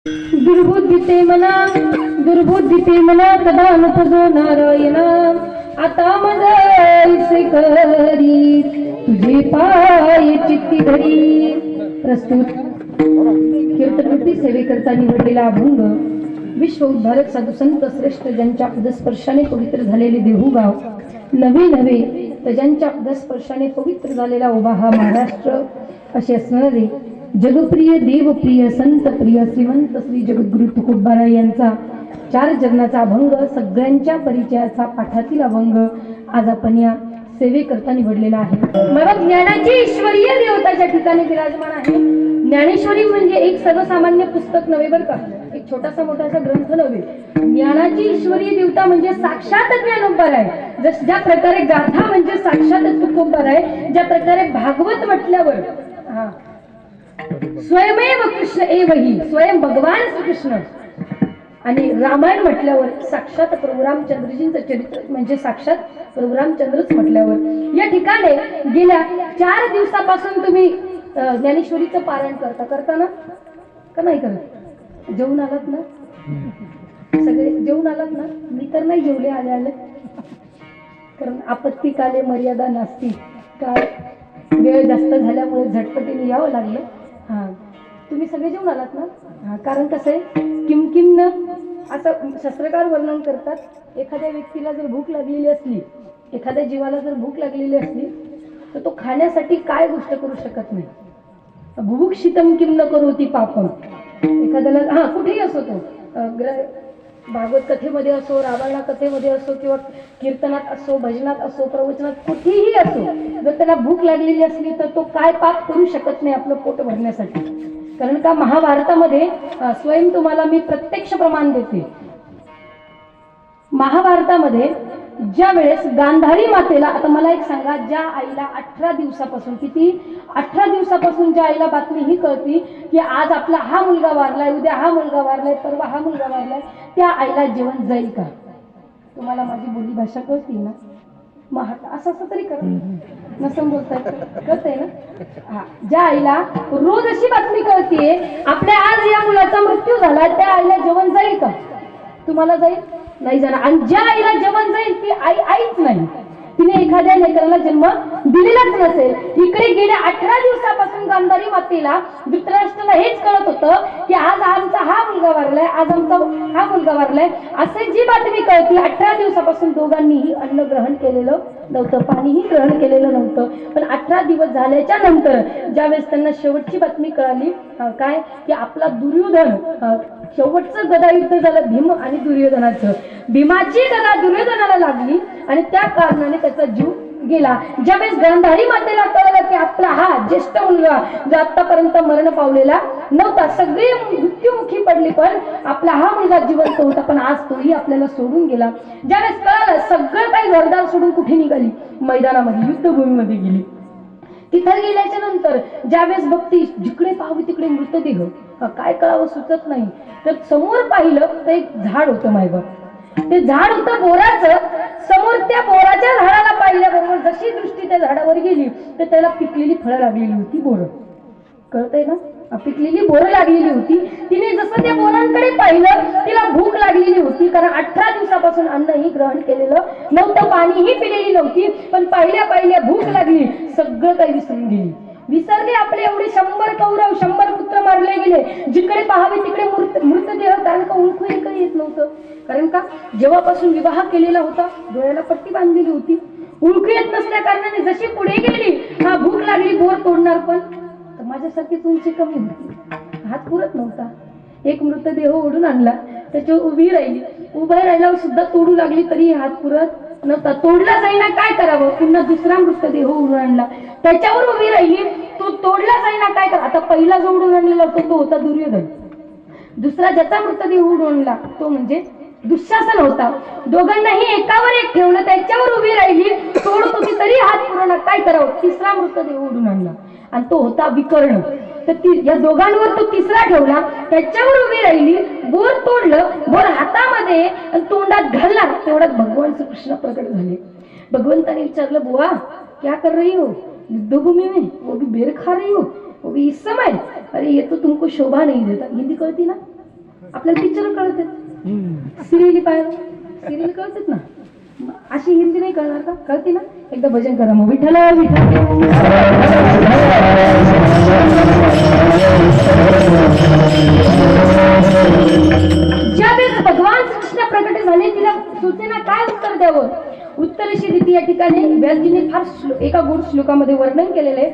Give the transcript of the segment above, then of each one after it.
दुर्बुद्धीते मना कदा नपजो नारायण आता मज ऐसे करी तुझे पाय चित्ती धरी. प्रस्तुत कीर्तनरूपी सेवेकरता निवडलेला अभंग विश्व उद्धारक साधू संत श्रेष्ठ ज्यांच्या पदस्पर्शाने पवित्र झालेले देहूगाव नवे नवे तर ज्यांच्या पदस्पर्शाने पवित्र झालेला उभा हा महाराष्ट्र असे असणारे जगप्रिय देवप्रिय संत प्रिय श्रीमंत श्री जगद्गुरु तुकोबाराय यांचा चार जन्माचा अभंग सगळ्यांच्या परिचयाचा पाठातील अभंग आज आपण या सेवेकरता निवडलेला आहे. मला ज्ञानाची ईश्वरीय देवताच्या ठिकाणी विराजमान आहे. ज्ञानेश्वरी म्हणजे एक सर्वसामान्य पुस्तक नव्हे बरं का, एक छोटासा मोठासा ग्रंथ नव्हे. ज्ञानाची ईश्वरीय देवता म्हणजे साक्षात ज्ञानोबाराय. ज्या प्रकारे गाथा म्हणजे साक्षात तुकोबाराय, ज्या प्रकारे भागवत म्हटल्यावर स्वयमेव कृष्ण एवही स्वयं भगवान श्रीकृष्ण आणि रामायण म्हटल्यावर साक्षात प्रभू रामचंद्रजींचं चरित्र म्हणजे साक्षात प्रभू रामचंद्रच म्हटल्यावर या ठिकाणी गेल्या 4 दिवसापासून तुम्ही ज्ञानेश्वरीचं पारायण करता ना का नाही करत? जेवून आलात ना? सगळे जेवून आलात ना? मी तर नाही जेवले आले कारण आपत्ती काले मर्यादा नसती. काय वेळ जास्त झाल्यामुळे झटपटीने यावं लागलं. तुम्ही सगळे जेवून आलात ना? कारण कसं आहे किमकिम न असं शास्त्रकार वर्णन करतात, एखाद्या व्यक्तीला जर भूक लागलेली असली, एखाद्या जीवाला जर भूक लागलेली असली तर तो खाण्यासाठी काय गोष्ट करू शकत नाही. बुभुक्षितम किम न करोति पापम. एखाद्याला कुठेही असो तो भागवत कथेमध्ये असो, रामायण कथेमध्ये असो किंवा कीर्तनात असो, भजनात असो, प्रवचनात कुठेही असो, जर त्याला भूक लागलेली असली तर तो काय पाप करू शकत नाही आपलं पोट भरण्यासाठी. कारण का महाभारतामध्ये स्वयं तुम्हाला मी प्रत्यक्ष प्रमाण देते. महाभारतामध्ये ज्या वेळेस गांधारी मातेला, आता मला एक सांगा, ज्या आईला 18 दिवसापासून 18 दिवसापासून ज्या आईला बातमी ही कळती की आज आपला हा मुलगा वारलाय, उद्या हा मुलगा वारलाय, परवा हा मुलगा वारलाय, त्या आईला जेवण जाईल का? तुम्हाला माझी बोली भाषा कळती ना? मग असं तरी कर नसं बोलताय कळतंय ना? ज्या आईला रोज अशी बातमी कळतीये आपल्या आज या मुलाचा मृत्यू झाला, त्या आईला जेवण जाईल का? तुम्हाला जाईल? नाही जाणार. आणि ज्या आईला जेवण जाईल ती आईच नाही. तिने एखाद्या लेकराला जन्म दिलेलाच नसेल. इकडे गेल्या 18 दिवसापासून गांधारी मातेला धृतराष्ट्राला हेच कळत होतं की आज आमचा हा मुलगा वारलाय, आज आमचा हा मुलगा वारलाय, असे जी बातमी कळती. 18 दिवसापासून दोघांनीही अन्न ग्रहण केलेलं नव्हतं, पाणीही ग्रहण केलेलं नव्हतं. पण 18 दिवस झाल्याच्या नंतर ज्यावेळेस त्यांना शेवटची बातमी कळाली काय की आपला दुर्योधन, शेवटचं गदायुद्ध झालं भीम आणि दुर्योधनाचं. भीमाची गदा दुर्योधनाला लागली आणि त्या कारणाने त्याचा जीव गेला. ज्यावेळेस गांधारी मातेला कळलं की आपला हा ज्येष्ठ मुलगा जो आतापर्यंत मरण पावलेला नव्हता, सगळी मृत्युमुखी पडली, पण आपला हा मुलगा जिवंत होता, पण आज तोही आपल्याला सोडून गेला. ज्यावेळेस कळालं सगळं काही घरदार सोडून कुठे निघाली? मैदानामध्ये, युद्धभूमीमध्ये गेली. तिथं गेल्याच्या नंतर ज्यावेळेस बघती जिकडे पाहावी तिकडे मृतदेह, काय कळावं सुचत नाही. तर समोर पाहिलं तर एक झाड होतं मायबाप. ते झाड होतं बोराचं. समोर त्या बोराच्या झाडाला पाहिल्याबरोबर जशी दृष्टी त्या झाडावर गेली तर त्याला पिकलेली फळं लागलेली होती. बोरं, कळतंय ना? पिकलेली बोरं लागलेली होती. तिने जसं त्या बोरांकडे पाहिलं तिला भूक लागलेली होती, कारण 18 दिवसापासून अन्नही ग्रहण केलेलं नव्हतं, पाणीही पिलेली नव्हती. पण पाहिल्या भूक लागली, सगळं काही विसरून गेली. विसरले आपले एवढे 100 कौरव, 100 पुत्र मारले गेले. जिकडे पाहावे तिकडे मृतदेह. कारण का ओळखू एकही येत नव्हतं. कारण का जेव्हापासून विवाह केलेला होता, डोळ्याला पट्टी बांधलेली होती, ओळखू येत नसल्या कारणाने जशी पुढे गेली, भूक लागली, बोर तोडणार, पण माझ्यासारखीच उंची कमी होती, हात पुरत नव्हता. एक मृतदेह ओढून आणला, त्याच्यावर उभी राहिली. उभा राहिल्यावर सुद्धा तोडू लागली तरी हात पुरत नव्हता. तोडला जाईना, काय करावं? पुन्हा दुसरा मृतदेह ओढून आणला, त्याच्यावर उभी राहिली. तो तोडला जाईना, काय करा? आता पहिला जो ओढून आणलेला होता तो होता दुर्योधन. दुसरा ज्याचा मृतदेह ओढून आणला तो म्हणजे दुःशासन होता. दोघांनाही एकावर एक ठेवलं, त्याच्यावर उभी राहिली, तोडत होती तरी हात पुरवणार, काय करावं? तिसरा मृतदेह ओढून आणला आणि तो होता विकर्ण. तर या दोघांवर तो तिसरा ठेवला, त्याच्यावर उभी राहिली, बोर तोडलं, बोर हातामध्ये आणि तोंडात घालला. तेवढ्यात भगवान श्रीकृष्ण प्रकट झाले. भगवंताने विचारलं, बुवा क्या कर रही हो? युद्धभूमि में, वो भी बेर खा रही हो, वो भी इस समय? अरे ये तो तुमको शोभा नहीं देता. हिंदी कळती ना? आपल्याला पिक्चर कळतात, सिरियली पाहिलं सिरियल कळतात ना, अशी हिंदी नाही कळणार का? कळते ना? एकदा भजन करा मग. विठ्ठल विठ्ठल. ज्यावेळेस भगवान कृष्ण प्रकट झाले तिला सुचेना काय उत्तर द्यावं. उत्तरशी रीती या ठिकाणी व्यासजीने फार एका गोड श्लोकामध्ये वर्णन केलेले.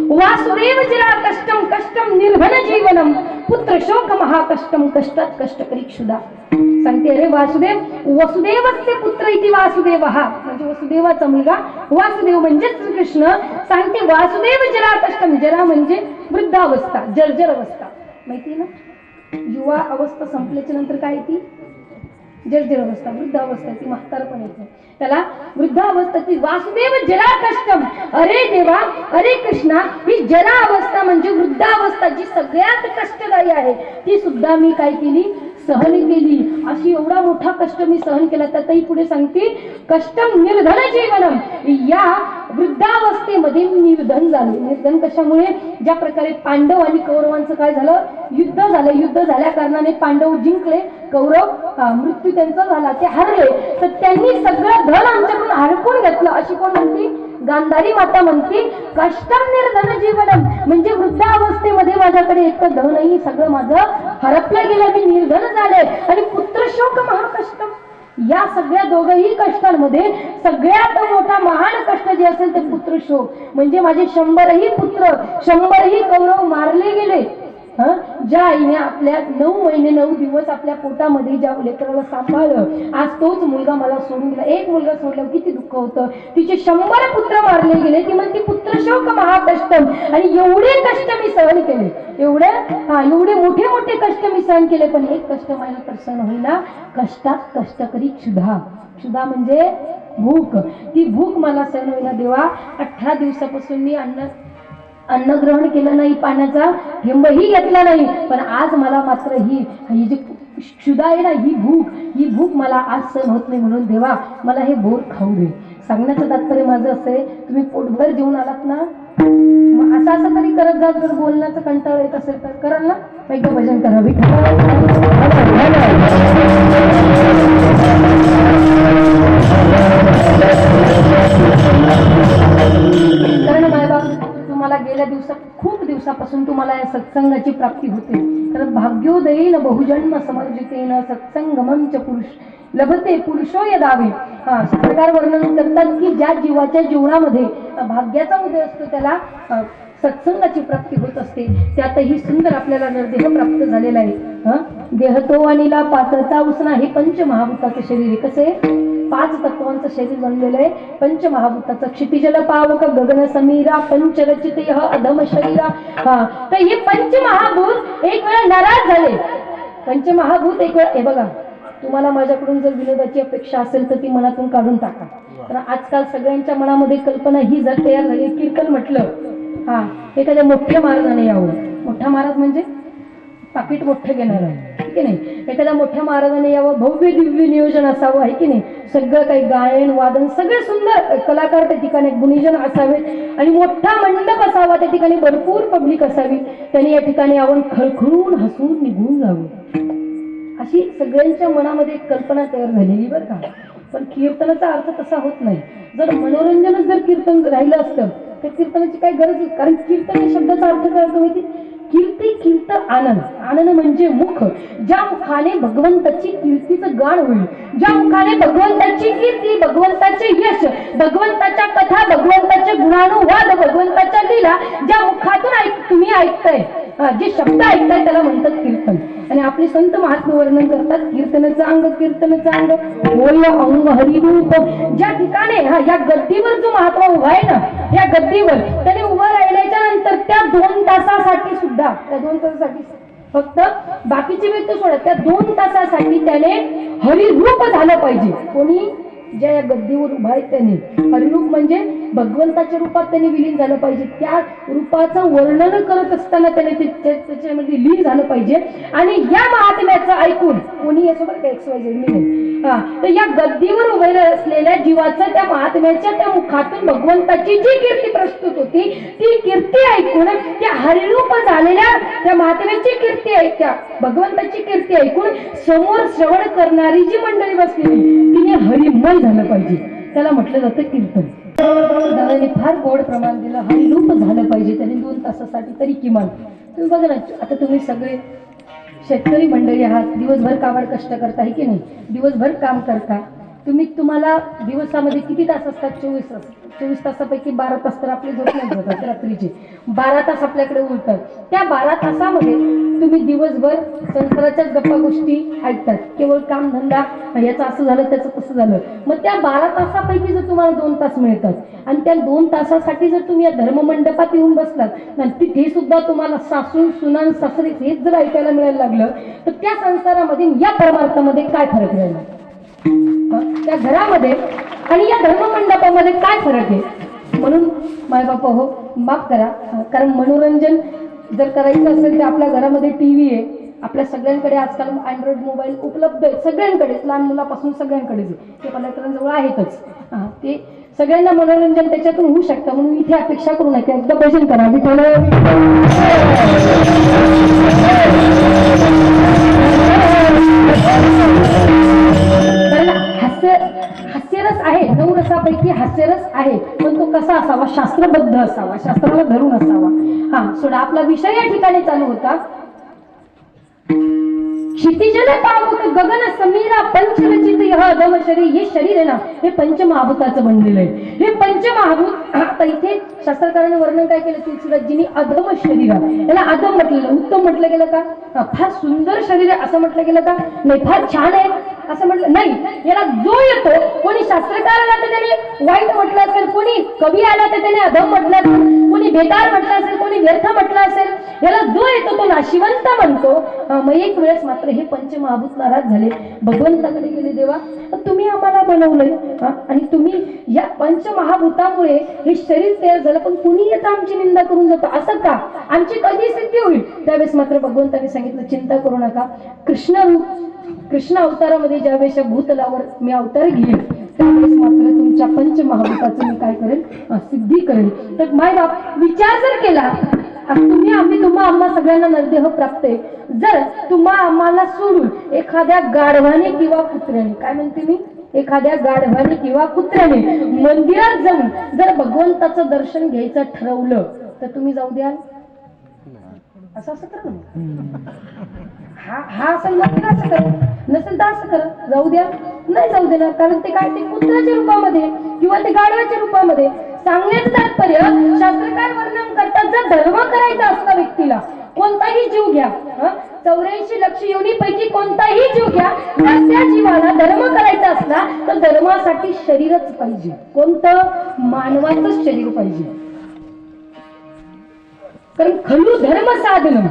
वासुदेव जरा कष्टम कष्टम निर्भन जीवनम पुत्र शोक महाकष्टम कष्टात कष्टकरी क्षुधा. सांगते अरे वासुदेव, वसुदेवस्य पुत्र इति वासुदेव, हा म्हणजे वसुदेवाचा मुलगा, वासुदेव म्हणजे श्रीकृष्ण. सांगते वासुदेव जरा कष्टम, जरा म्हणजे वृद्धावस्था, जर्जर अवस्था. माहिती ना, युवा अवस्था संपल्याच्या नंतर काय ती जर्जर अवस्था, वृद्धावस्था, ती म्हातारपण येते, त्याला वृद्धावस्था. ती वासुदेव जरा कष्टम, अरे देवा अरे कृष्णा, ही जरा अवस्था म्हणजे वृद्धावस्था जी सगळ्यात कष्टदायी आहे, ती सुद्धा मी काय केली, सहन केली. अशी एवढा मोठा कष्ट मी सहन केला. त्यातही पुढे सांगते कष्टम निर्धन जीवनम, या वृद्धावस्थेमध्ये निर्धन झाले. निर्धन कशामुळे? ज्या प्रकारे पांडव आणि कौरवांचं काय झालं, युद्ध झालं. युद्ध झाल्या कारणाने पांडव जिंकले, कौरव मृत्यू त्यांचा झाला, ते हरले. तर त्यांनी सगळं धन आमच्याकडून हरपून घेतलं. अशी कोण म्हणती? गांधारी माता म्हणती कष्टम निर्धन जीवनम, म्हणजे वृद्धावस्थेमध्ये माझ्याकडे एक तर धनही सगळं माझं हरपलं गेलं, मी निर्धन झाले. आणि पुत्र शोक महाकष्टम, या सगळ्या दोघही कष्टांमध्ये सगळ्यात मोठा महान कष्ट जे असेल ते पुत्र शोक. म्हणजे माझे 100ही पुत्र, 100ही कौरव मारले गेले. ज्या आईने आपल्या 9 महिने 9 दिवस आपल्या पोटामध्ये ज्या लेकराला सांभाळलं, आज तोच मुलगा मला सोडून गेला. एक मुलगा सोडला, किती दुःख होतं. तिचे 100 पुत्र मारले गेले. ती म्हणते पुत्र शोक महाकष्टम, आणि एवढे कष्ट मी सहन केले, एवढे मोठे मोठे कष्ट मी सहन केले, पण एक कष्ट माझ्या तर सहन होईना, कष्टात कष्टकरी क्षुधा. क्षुधा म्हणजे भूक. ती भूक मला सहन होईना देवा. 18 दिवसापासून मी अन्न ग्रहण केलं नाही, पाण्याचा थेंबही घेतला नाही, पण आज मला मात्र ही जी क्षुधा आहे ना, ही भूक मला आज सहन होत नाही. म्हणून देवा मला हे बोर खाऊ दे. सांगण्याचं तात्पर्य माझं असं आहे, तुम्ही पोटभर जेवून आलात ना, मग असं तरी करत जा. जर बोलण्याचं कंटाळा येत असेल तर कराल ना, एकदा भजन करा. कारण मायबाप तुम्हाला गेल्या खूप दिवसापासून तुम्हाला या सत्संगाची प्राप्ती होते. तर भाग्योदयेन बहुजन्म समर्जितेन सत्संगमं च पुरुष लभते पुरुषो यदावे. प्रकार वर्णन करतात की ज्या जीवाच्या जीवनामध्ये भाग्याचा उदय असतो त्याला सत्संगाची प्राप्ती होत असते. त्यातही सुंदर आपल्याला नरदेह प्राप्त झालेला आहे. देह तो अनिला पाचचा उसना, हे पंचमहाभूताचं शरीर आहे. कसे 5 तत्वांचं शरीर बनलेलं आहे. पंचमहाभूताचं क्षितिजल पावक गगन समीरा पंचरचित अधम शरीरा. तर हे पंचमहाभूत एक वेळा नाराज झाले. पंचमहाभूत एक वेळा, हे बघा, तुम्हाला माझ्याकडून जर विनोदाची अपेक्षा असेल तर ती मनातून काढून टाका. तर आजकाल सगळ्यांच्या मनामध्ये कल्पना ही जर तयार झाली, कीर्तन म्हटलं एखाद्या मोठ्या महाराजाने यावं. मोठा महाराज म्हणजे पाकिट मोठं घेणार आहे, ठीक आहे नाही. एखाद्या मोठ्या महाराजाने यावं, भव्य दिव्य नियोजन असावं, आहे की नाही. सगळं काही गायन वादन सगळे सुंदर कलाकार त्या ठिकाणी, गुणीजन असावे, आणि मोठा मंडप असावा, त्या ठिकाणी भरपूर पब्लिक असावी. त्यांनी या ठिकाणी यावं, खळखळून हसून निघून जावं, अशी सगळ्यांच्या मनामध्ये एक कल्पना तयार झालेली बरं का. पण कीर्तनाचा अर्थ तसा होत नाही. जर मनोरंजनच जर कीर्तन राहिलं असतं तर कीर्तनाची काय गरज आहे. कारण कीर्तन या शब्दाचा अर्थ काय होतो माहिती? कीर्ती आनंद. आनंद म्हणजे मुख, ज्या मुखाने भगवंताची कीर्तीचं गाण होईल, ज्या मुखाने भगवंताची कीर्ती, भगवंताचे यश, भगवंताच्या कथा, भगवंताचे गुणानुवाद, भगवंताच्या लीला ज्या मुखातून तुम्ही ऐकताय, जे शब्द ऐकताय त्याला म्हणतात कीर्तन. आणि आपले संत महात्मा वर्णन करतात कीर्तनाचं अंग होय अंग हरिरूप. ज्या ठिकाणी या गद्दीवर जो महात्मा उभा आहे ना, या गद्दीवर त्याने उभं राहिल्याच्या नंतर त्या 2 तासासाठी सुद्धा, त्या 2 तासासाठी फक्त बाकीची वेळ तो सोडा, त्या 2 तासासाठी त्याने हरिरूप झालं पाहिजे. कोणी? ज्या या गद्दीवर उभा आहे त्याने. हरिरूप म्हणजे भगवंताच्या रूपात त्याने विलीन झालं पाहिजे. त्या रूपाचं वर्णन करत असताना त्याने त्याच्यामध्ये लीन झालं पाहिजे. आणि या महात्म्याचं ऐकून कोणी यासोबत XYZ मी नाही, हा, तर या गद्दीवर उभे असलेल्या जीवाचं त्या महात्म्याच्या त्या मुखातून भगवंताची जी कीर्ती प्रस्तुत होती ती कीर्ती ऐकून, त्या हरिरूप झालेल्या त्या महात्म्याची कीर्ती ऐकत्या भगवंताची कीर्ती ऐकून समोर श्रवण करणारी जी मंडळी बसलेली तिने हरिमय झालं पाहिजे, त्याला म्हटलं जातं कीर्तन. दादाने फार गोड प्रमाण दिलं, हरिरूप झालं पाहिजे त्याने 2 तासासाठी तरी किमान. तुम्ही बघा ना, आता तुम्ही सगळे शेतकरी मंडळी आहात, दिवसभर काबाड कष्ट करता आहे की नाही, दिवसभर काम करता तुम्हाला दिवसामध्ये किती तास असतात? 24 तासापैकी 12 तास तर आपले झोपण्यात जातात रात्रीचे, 12 तास आपल्याकडे उरतात. त्या 12 तासामध्ये तुम्ही दिवसभर संसाराच्याच गप्पा गोष्टी ऐकतात, केवळ काम धंदा, याचं असं झालं त्याचं तसं झालं. मग त्या 12 तासापैकी जर तुम्हाला 2 तास मिळतात आणि त्या 2 तासासाठी जर तुम्ही या धर्ममंडपात येऊन बसलात आणि तिथे सुद्धा तुम्हाला सासून सुनान सासरे हेच जर ऐकायला मिळायला लागलं तर त्या संसारामध्ये या परमार्थामध्ये काय फरक राहिला? त्या घरामध्ये आणि या धर्ममंडपामध्ये काय फरक आहे? म्हणून मायबाप हो, माफ करा, कारण मनोरंजन जर करायचं असेल तर आपल्या घरामध्ये TV आहे, आपल्या सगळ्यांकडे आजकाल अँड्रॉइड मोबाईल उपलब्ध आहेत, सगळ्यांकडेच, लहान मुलापासून सगळ्यांकडेच आहे, ते पल्ल्याकरांजवळ आहेतच. ते सगळ्यांना मनोरंजन त्याच्यातून होऊ शकतं, म्हणून इथे अपेक्षा करू नका, एकदा भजन करा विठ्ठल. हास्यरस आहे, 9 रसापैकी हास्यरस आहे, पण तो कसा असावा? शास्त्रबद्ध असावा, शास्त्राला धरून असावा. हा सोडा, आपला विषय या ठिकाणी चालू होता. क्षितिजल पावक गगन समीरा पंचरचित यह अधम शरीर. हे शरीर आहे ना, हे पंचमहाभूताचं बनलेलं आहे. हे पंचमहाभूत, आता इथे शास्त्रकाराने वर्णन काय केलं? तुलसीदासजींनी अधम शरीर, याला अधम म्हटलेलं, उत्तम म्हटलं गेलं का? फार सुंदर शरीर आहे असं म्हटलं गेलं का? नाही. फार छान आहे असं म्हटलं नाही. याला जो येतो, कोणी शास्त्रकार आला तर त्याने वाईट म्हटलं असेल, कोणी कवी आला तर त्याने अधम म्हटलं असेल, कोणी बेकार म्हटलं असेल, कोणी व्यर्थ म्हटलं असेल. याला जो येतो तो नाशिवंत म्हणतो. मग एक वेळेस मात्र हे पंचमहाभूत नाराज झाले, भगवंताकडे गेले, देवा तुम्ही आम्हाला बनवलंय आणि तुम्ही या पंचमहाभूतामुळे हे शरीर तयार झालं, पण कुणी येतं आमची निंदा करून जातं, असं का? आमची कधी सिद्धी होईल? त्यावेळेस मात्र भगवंताने सांगितलं, चिंता करू नका, कृष्ण अवतारामध्ये ज्यावेळेस भूतलावर मी अवतार घेईल त्यावेळेस मात्र तुमच्या पंचमहाभूताचं मी काय करेल? सिद्धी करेल. तर मायबाप विचार जर केला, तुम्हा आम्हा सगळ्यांना नरदेह प्राप्त आहे, जर तुम्हा आम्हाला सोडून एखाद्या गाढवाने किंवा कुत्र्याने, काय म्हणते मी, एखाद्या गाढवाने किंवा कुत्र्याने मंदिरात जाऊन जर भगवंताचं दर्शन घ्यायचं ठरवलं तर तुम्ही जाऊ द्याल? असं करा ना, हा असेल नसेल असं करा, नसेल तर असं करा, जाऊ द्या? नाही जाऊ देणार, कारण ते काय, ते कुत्र्याच्या रूपामध्ये किंवा ते गाढवाच्या रूपामध्ये. सांगण्याचं तात्पर्य, शास्त्रकार वर्णन करतात, जर धर्म करायचा असला व्यक्तीला, कोणताही जीव घ्या, 84 लक्ष योनीपैकी कोणताही जीव घ्या, तर त्या जीवाला धर्म करायचा असला तर धर्मासाठी शरीरच पाहिजे. कोणतं? मानवाचंच शरीर पाहिजे. कारण खलु धर्म साधन,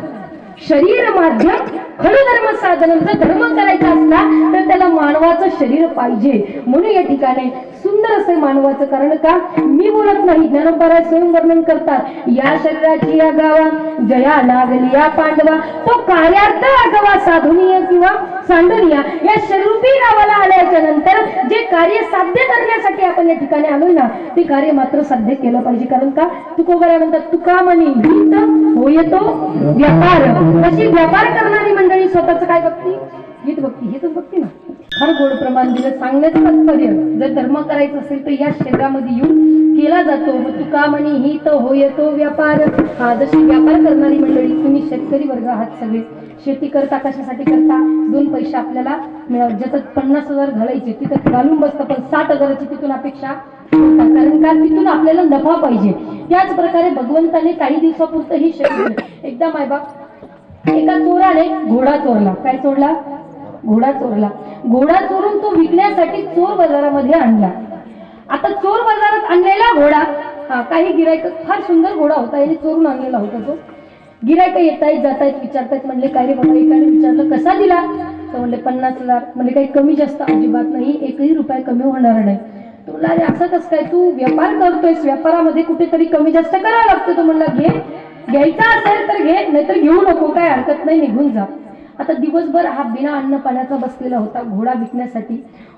शरीर माध्यम खरं धर्म साधन. जर धर्म करायचा असला तर त्याला मानवाचं शरीर पाहिजे. म्हणून या ठिकाणी सुंदर असे मानवाचं, कारण का मी बोलत नाही, ज्ञानोबा स्वयं वर्णन करतात, या शरीराची या गावा जया लागली या पांडवा, तो कार्यार्थ आगवा साधुनीय किंवा सांडनीय. या शरीरूपी गावाला आल्याच्या नंतर जे कार्य साध्य करण्यासाठी आपण या ठिकाणी आलोय ना, ते कार्य मात्र साध्य केलं पाहिजे. कारण का तुकोबरा म्हणतात, तुका म्हणी हित होयतो व्यापार. अशी व्यापार करणारी मंडळी स्वतःच काय बघती? हित बघती. हितच बघती ना. फार गोड प्रमाण दिलं. सांगण्याचं तात्पर्य, जर धर्म करायचं असेल तर या शरीरामध्ये येऊन केला जातो. मग तुका म्हणी हित होयतो व्यापार. जशी व्यापार करणारी मंडळी, तुम्ही शेतकरी वर्ग आहात सगळे, शेती करता कशासाठी करता? 2 पैसे आपल्याला मिळावे. ज्याच्यात 50,000 घालायचे तिथं घालून बसतं, पण 60,000ची तिथून अपेक्षा, कारण का तिथून आपल्याला नफा पाहिजे. त्याच प्रकारे भगवंताने काही दिवसापुरतं ही शरीर. एकदा मायबाप, एका चोराने घोडा चोरला. काय चोरला? घोडा चोरला. घोडा चोरून तो विकण्यासाठी चोर बाजारामध्ये आणला. आता चोर बाजारात आणलेला घोडा, काही गिरायक, फार सुंदर घोडा होता, याने चोरून आणलेला होता तो. गिरायक येत आहेत जात आहेत, विचारतायत, म्हणले काय रे बाबा? एकाने विचारलं कसा दिला? तर म्हणले 50,000. म्हणजे काही कमी जास्त अजिबात नाही, 1ही रुपया कमी होणार नाही. तो म्हणला अरे असं कसं काय? तू व्यापार करतोयस, व्यापारामध्ये कुठेतरी कमी जास्त करावं लागतं. तो म्हणला घे, घ्यायचा असेल तर घे, नाहीतर घेऊ नको, काय हरकत नाही, निघून जा. आता दिवसभर हा बिना अन्न पाण्याचा बसलेला होता घोडा विकण्यासाठी.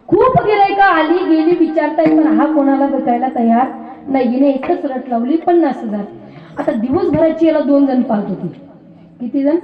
खूप गिरायका आली गेली विचारताय, पण हा कोणाला विकायला तयार नाही. हिने एकच रट लावली 50,000. आता दिवसभराची याला 2 जण पाहत होती. किती जण?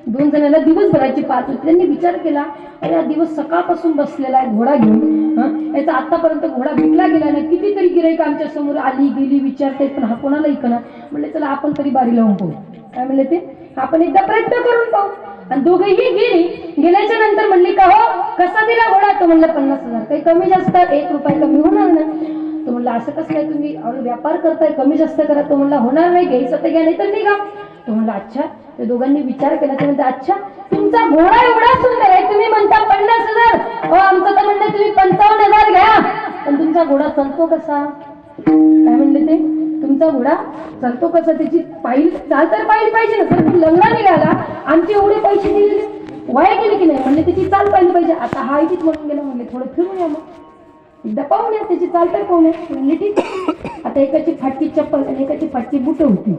2 जणांना दिवसभराची पाहत होती. त्यांनी विचार केला, अरे हा दिवस सकाळपासून बसलेला आहे घोडा घेऊन, याचा आतापर्यंत घोडा विकला गेला नाही. कितीतरी गिरायक आमच्या समोर आली गेली विचारतायत, पण हा कोणाला ऐकणार. म्हणले चला आपण तरी बारी लावून पाहू. काय म्हणले ते? आपण एकदा प्रयत्न करून पाहू. आणि दोघेही गेली. गेल्याच्या नंतर म्हणली का हो कसा दिला घोडा? तो म्हणला 50,000. काही कमी जास्त 1 रुपया कमी होणार नाही. तो म्हणला असं कसं काय तुम्ही व्यापार करताय, कमी जास्त करा. तो म्हणला होणार नाही, घ्यायचं तर घ्या नाही तर निघा. तो म्हणला अच्छा. ते दोघांनी विचार केला. ते म्हणता अच्छा तुमचा घोडा एवढा सुंदर आहे, तुम्ही म्हणता 50,000, आमचं तर म्हणणं तुम्ही 55,000 घ्या, पण तुमचा घोडा चालतो कसा? काय म्हणले ते? तुमचा घोडा चालतो कसा? त्याची पायरी चाल तर पाहिली पाहिजे ना सर. लंगडा निघाला, आमचे एवढे पैसे दिलेले वाया गेले की नाही? म्हणले त्याची चाल पाहिली पाहिजे. आता हा इथेच म्हणून गेला. म्हणले थोडं फिरून या, मग एकदा पाहून या त्याची चाल तर पाहून या. म्हणले ठीक. आता एकाची फाटकी चप्पल आणि एकाची फाटकी बुटं होती.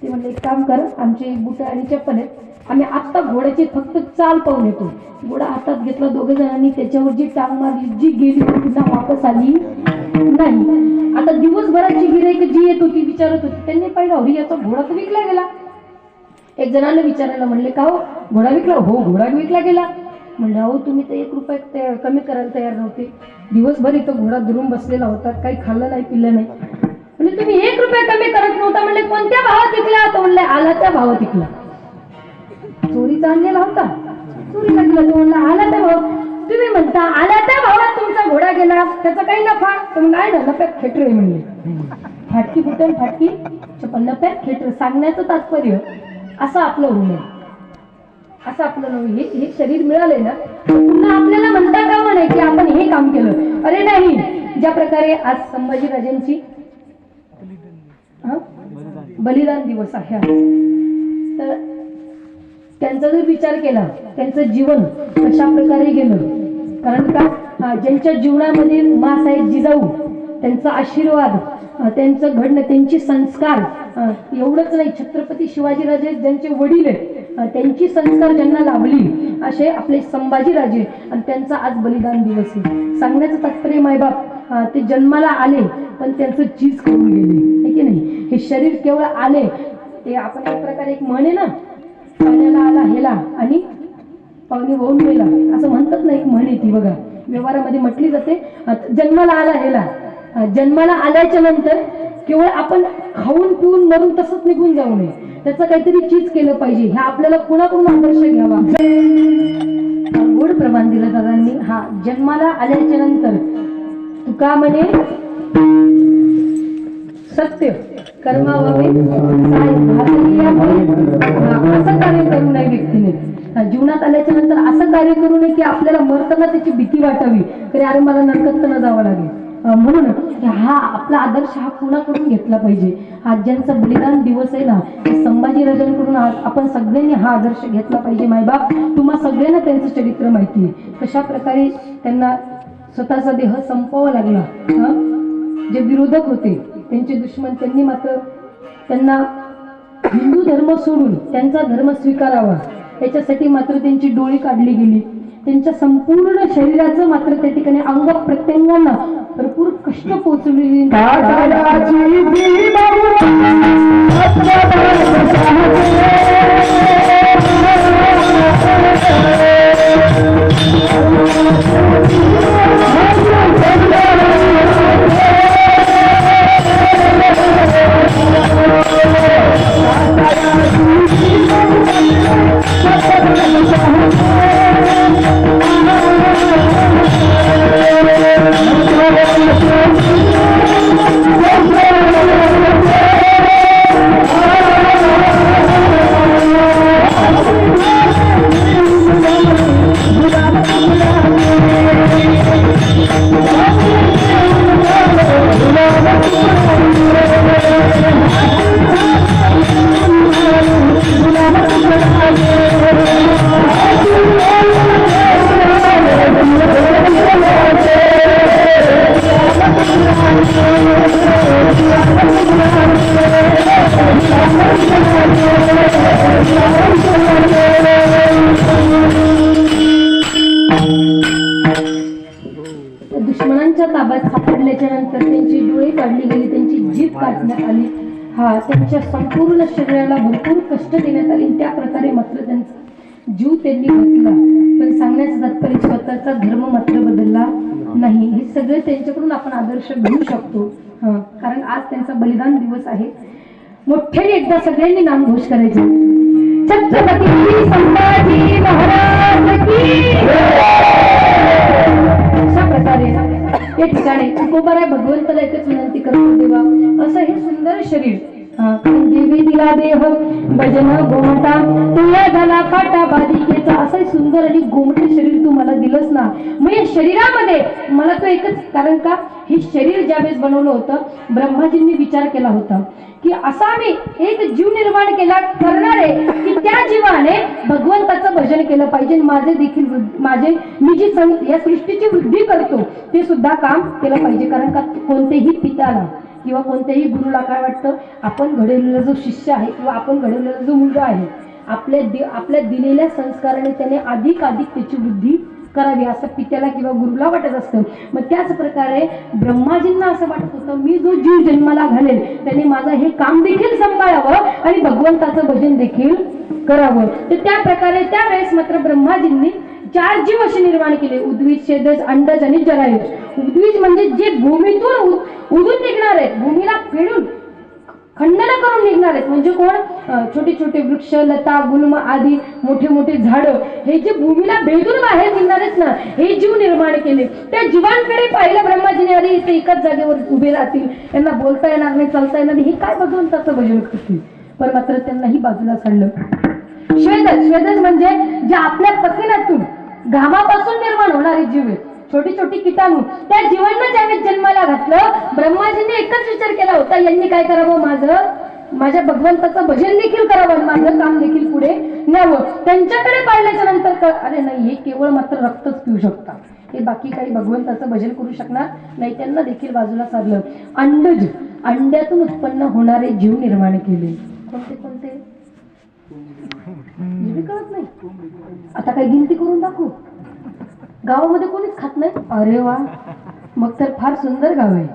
ते म्हणले एक काम कर, आमचे बुटं आणि चप्पल आहेत, आम्ही आत्ता घोड्याची फक्त चाल पाहून येतो. घोडा हातात घेतला. 2 जणांनी त्याच्यावर जी टांग मारली, जी गेली पुन्हा वापस आली नाही. आता दिवसभराची गिराईक जी येत होती विचारत होती. त्यांनी पाहिलं अरे याचा घोडा तर विकला गेला. एक जणांना विचारायला म्हणले का हो घोडा विकला? हो घोडा विकला गेला. म्हणलं अहो तुम्ही तर 1 रुपया कमी करायला तयार नव्हते. दिवसभर इथं घोडा धरून बसलेला होता, काही खाल्लं नाही पिल्लं नाही. म्हणजे तुम्ही 1 रुपया कमी करत नव्हता. म्हणले कोणत्या भावात विकला? तो म्हणले आला त्या भावात विकला. चोरीचा आणलेला होता, चोरीला गेला. तो म्हणला आला त्या भाव. तुम्ही म्हणता आला त्या भावात तुमचा घोडा गेला, त्याचा काही नफा? तो म्हणला आहे ना, नफ्यात खेटर आहे. म्हणले फाटकी बुटन फाटकी चप्पल नफ्यात खेटर. सांगण्याचं तात्पर्य असं आपलं होऊ नये, असं आपलं नव्हे. हे शरीर मिळालंय ना, पुन्हा आपल्याला म्हणता का म्हणे की आपण हे काम केलं? अरे नाही. ज्या प्रकारे आज संभाजीराजांची बलिदान दिवस आहे, तर त्यांचा जर विचार केला त्यांचं जीवन कशा प्रकारे गेलं. कारण का ज्यांच्या जीवनामध्ये माँसाहेब जिजाऊ, त्यांचा आशीर्वाद, त्यांचं घडणं, त्यांचे संस्कार, एवढंच नाही छत्रपती शिवाजीराजे ज्यांचे वडील आहेत त्यांची संस्कार ज्यांना लाभली असे आपले संभाजीराजे, आणि त्यांचा आज बलिदान दिवस आहे. सांगण्याचं तात्पर्य मायबाप ते जन्माला आले पण त्यांचं चीज करून गेले, है की नाही? हे शरीर केवळ आले ते आपण एक प्रकारे एक म्हणे ना, पाण्याला आला हेला आणि पाहुणे वाहून गेला असं म्हणतात ना, एक म्हणे ती बघा व्यवहारामध्ये म्हटली जाते. जन्माला आला हेला, जन्माला आल्याच्या नंतर केवळ आपण खाऊन पिऊन मरून तसंच निघून जाऊ नये, त्याचं काहीतरी चीज केलं पाहिजे. ह्या आपल्याला कुणाकडून आदर्श घ्यावा. गोड प्रमाण दिलं दादांनी. हा जन्माला आल्याच्या नंतर तुका म्हणे सत्य कर्मावे असं कार्य करू नये व्यक्तीने. जीवनात आल्याच्या नंतर असं कार्य करू नये की आपल्याला मरताना त्याची भीती वाटावी, तरी अरे मला नरकात न जावं लागेल. म्हणून हा आपला आदर्श हा कुणाकडून घेतला पाहिजे? हा ज्यांचा बलिदान दिवस आहे ना, संभाजीराजांकडून आपण सगळ्यांनी हा आदर्श घेतला पाहिजे. मायबाप तुम्हा सगळ्यांना त्यांचं चरित्र माहिती आहे, कशा प्रकारे त्यांना स्वतःचा देह संपवावा लागला. जे विरोधक होते त्यांचे दुश्मन, त्यांनी मात्र त्यांना हिंदू धर्म सोडून त्यांचा धर्म स्वीकारावा याच्यासाठी मात्र त्यांची डोळी काढली गेली. त्यांच्या संपूर्ण शरीराचं मात्र त्या ठिकाणी अंग प्रत्यंगांना भरपूर कष्ट पोहोचवलेली. डोळे काढली गेली, त्यांची जीभ काढण्यात आली, हा त्यांच्या संपूर्ण शरीराला भरपूर कष्ट देण्यात आले. त्या प्रकारे मात्र त्यांचा जीव त्यांनी घातला. पण सांगण्याचं तात्पर्य स्वतःचा धर्म मात्र बदलला नाही. हे सगळे त्यांच्याकडून आपण आदर्श घेऊ शकतो. कारण आज त्यांचा बलिदान दिवस आहे. मोठ्याने एकदा सगळ्यांनी नामघोष करायचा. छत्रपती संभाजी महाराज की. अशा प्रकारे या ठिकाणी तुकोबाराय भगवंताला एकच विनंती करतो, देवा असं हे सुंदर शरीर, देवी दिला देह भजन गोमटा तुला झाला फाटा बालिकेचा, असं सुंदर आणि गोमट शरीर तू मला दिलंस ना. मग या शरीरामध्ये मला तो एकच, कारण का हे शरीर ज्यावेळेस बनवलं होतं ब्रह्माजींनी विचार केला होता की असा मी एक जीव निर्माण केला करणारे की त्या जीवाने भगवंताचं भजन केलं पाहिजे. माझे देखील मी जी या सृष्टीची वृद्धी करतो ते सुद्धा काम केलं पाहिजे. कारण का कोणतेही पित्याला किंवा कोणत्याही गुरुला काय वाटतं, आपण घडवलेला जो शिष्य आहे किंवा आपण घडवलेला जो मुलगा आहे, आपल्या दिलेल्या संस्काराने त्याने अधिक त्याची वृद्धी करावी असं पित्याला किंवा गुरुला वाटत असतं. मग त्याच प्रकारे ब्रह्माजींना असं वाटत होतं, मी जो जीव जन्माला घालेल त्याने माझं हे काम देखील सांभाळावं आणि भगवंताचं भजन देखील करावं. तर त्या प्रकारे त्यावेळेस मात्र ब्रह्माजींनी 4 जीव असे निर्माण केले. उद्वीज, क्षेदज, अंडज आणि जरायुज. उद्वीज म्हणजे जे भूमीतून उडून निघणार आहेत, भूमीला फेडून खंडन करून निघणार आहेत. म्हणजे कोण? छोटे छोटे वृक्ष, लता, गुल्म आदी मोठे मोठे झाडं, हे जे भूमीला भेदून बाहेर निघणार आहेत ना, हे जीव निर्माण केले. त्या जीवांकडे पाहिलं ब्रह्माजीने, अरे इथे एकाच जागेवर उभे राहतील, यांना बोलता येणार नाही, चालता येणार नाही, हे काय भगवंताचं भजन करतील. पण मात्र त्यांनाही बाजूला साडलं. श्वेदज म्हणजे जे आपल्या पसिनातून घामापासून निर्माण होणारे जीव आहेत, छोटी छोटी किटाणू, त्या जीवांना ज्यावेळेस जन्माला घातलं ब्रह्माजींनी एकच विचार केला होता, यांनी काय करावं, माझ्या भगवंताचं भजन देखील करावं, माझं काम देखील पुढे न्यावं. त्यांच्याकडे पाहिल्याच्या नंतर अरे नाही, हे केवळ मात्र रक्तच पिऊ शकतात, हे बाकी काही भगवंताचं भजन करू शकणार नाही. त्यांना देखील बाजूला सारलं. अंडज, अंड्यातून उत्पन्न होणारे जीव निर्माण केले. कोणते कळत नाही. आता काही गिनती करून दाखवू. गावामध्ये कोणीच खात नाही. अरे वा, मग तर फार सुंदर गाव आहे.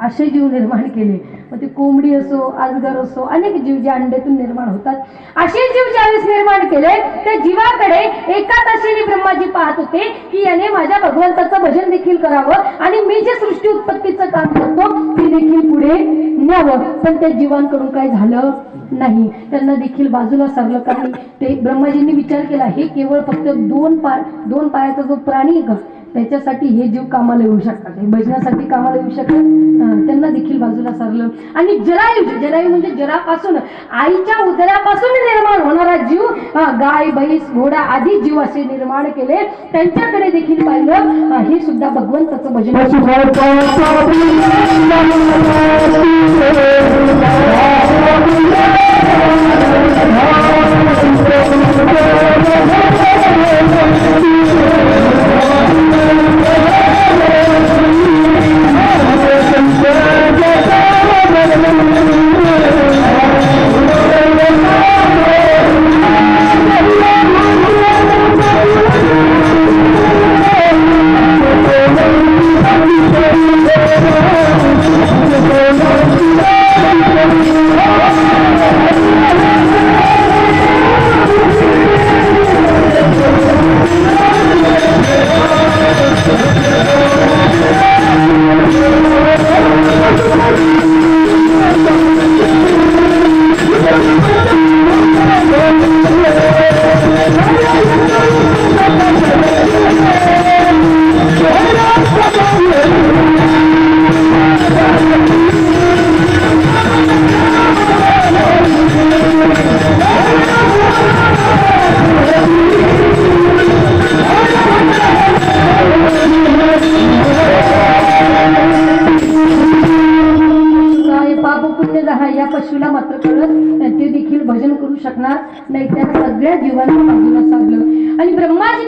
असे जीव निर्माण केले. मग ते कोंबडी असो, आजगर असो, अनेक जीव जे अंड्यातून निर्माण होतात, असे जीव ज्यावेळेस निर्माण केले त्या जीवाकडे एका तासाने ब्रह्माजी पाहत होते की याने माझ्या भगवंताचं भजन देखील करावं आणि मी जे सृष्टी उत्पत्तीचं काम करतो ते देखील पुढे न्यावं. पण त्या जीवांकडून काय झालं नाही. त्यांना देखील बाजूला सरलं. कारण ते ब्रह्माजींनी विचार केला, हे केवळ फक्त दोन पायाचा जो प्राणी आहे का, त्याच्यासाठी हे जीव कामाला येऊ शकतात, हे भजनासाठी कामाला येऊ शकतात. त्यांना देखील बाजूला सरलं. आणि जरायू म्हणजे जरापासून, आईच्या उदरापासून निर्माण होणारा जीव, गाय, म्हैस, घोडा आदी जीव असे निर्माण केले. त्यांच्याकडे देखील पाहिलं, हे सुद्धा भगवंताचं भजन.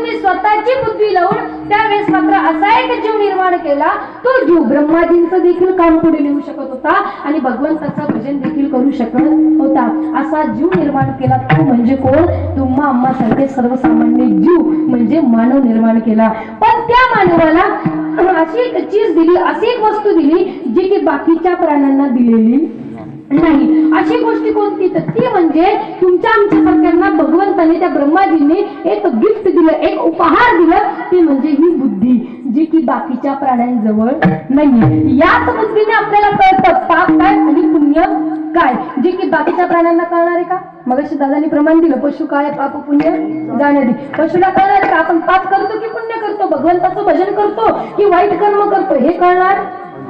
ब्रह्मजींनी स्वतःची बुद्धी लावून त्यावेळेस मात्र असा एक जीव निर्माण केला, तो जीव ब्रह्माजींचं देखील काम पुढे नेऊ शकत होता आणि भगवंताचं भजन देखील करू शकत होता. असा जीव निर्माण केला तो म्हणजे कोण? तुम्हा आम्हा सारखे सर्वसामान्य जीव म्हणजे मानव निर्माण केला. पण त्या मानवाला अशी एक चीज दिली, अशी एक वस्तू दिली जी की बाकीच्या प्राण्यांना दिलेली नाही. अशी गोष्ट कोणती? तर ती म्हणजे तुमच्या आमच्या सारख्यांना भगवंताने त्या ब्रह्माजींनी एक गिफ्ट दिलं, एक उपहार दिलं, ते म्हणजे ही बुद्धी जी की बाकीच्या प्राण्यांजवळ नाही. याच बुद्धीने आपल्याला कळतं पाप काय आणि पुण्य काय, जे की बाकीच्या प्राण्यांना कळणार आहे का? मगाशी दादानी प्रमाण दिलं, पशु काय पाप पुण्य जाण्यादी. पशुला कळणार का आपण पाप करतो की पुण्य करतो, भगवंताचं भजन करतो की वाईट कर्म करतो, हे कळणार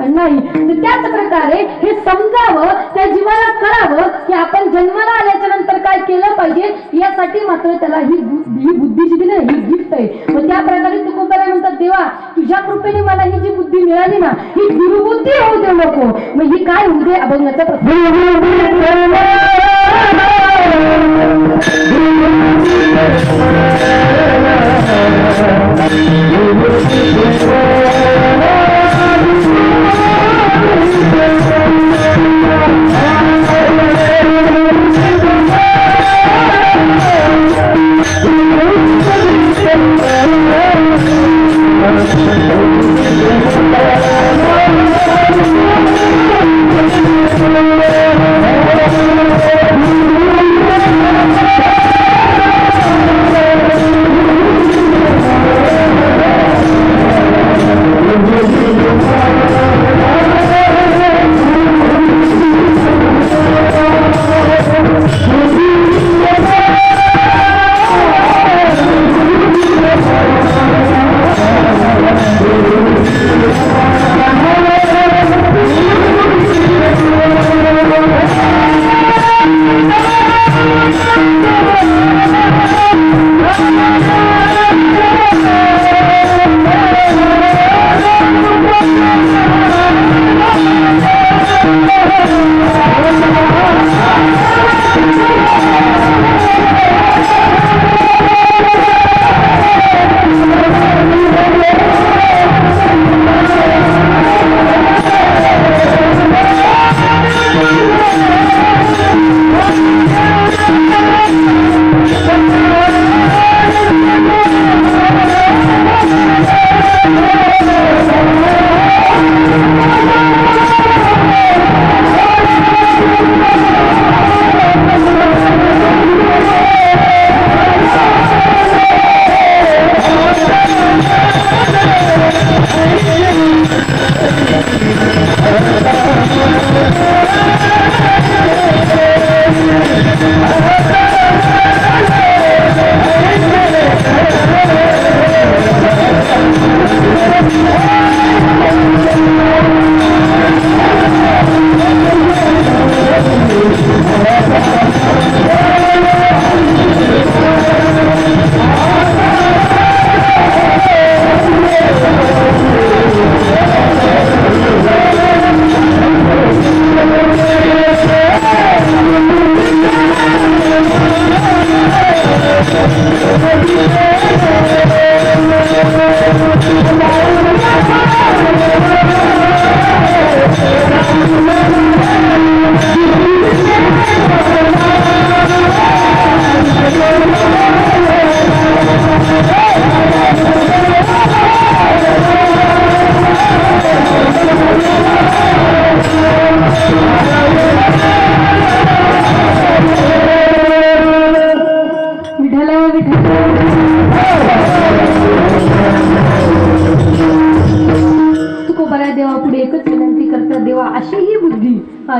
नाही. तर त्याच प्रकारे हे समजावं, त्या जीवाला कळावं की आपण जन्माला आल्याच्या नंतर काय केलं पाहिजे, यासाठी मात्र त्याला ही बुद्धी जी दिली ही गिफ्ट आहे. मग त्या प्रकारे तुकोबाराय म्हणतात, देवा तुझ्या कृपेने मला ही जी बुद्धी मिळाली ना, ही दुर्बुद्धी होऊ देऊ नको. मग ही काय होऊ दे? अभंगाचा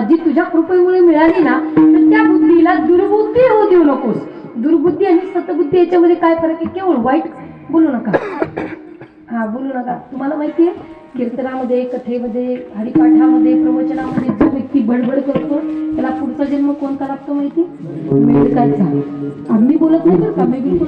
जी तुझ्या कृपेमुळे मिळाली ना, तर त्या बुद्धीला दुर्बुद्धी होऊ देऊ नकोस. दुर्बुद्धी आणि सतबुद्धी याच्यामध्ये काय फरक आहे? केवळ वाईट बोलू नका, हा बोलू नका. तुम्हाला माहिती आहे कीर्तनामध्ये, कथेमध्ये, हरिपाठामध्ये, प्रवचनामध्ये जो व्यक्ती बडबड करतो त्याला पुढचा जन्म कोणता लागतो माहिती? मेंढकाचा. आम्ही बोलत नाही बरं का, मी बिलकुल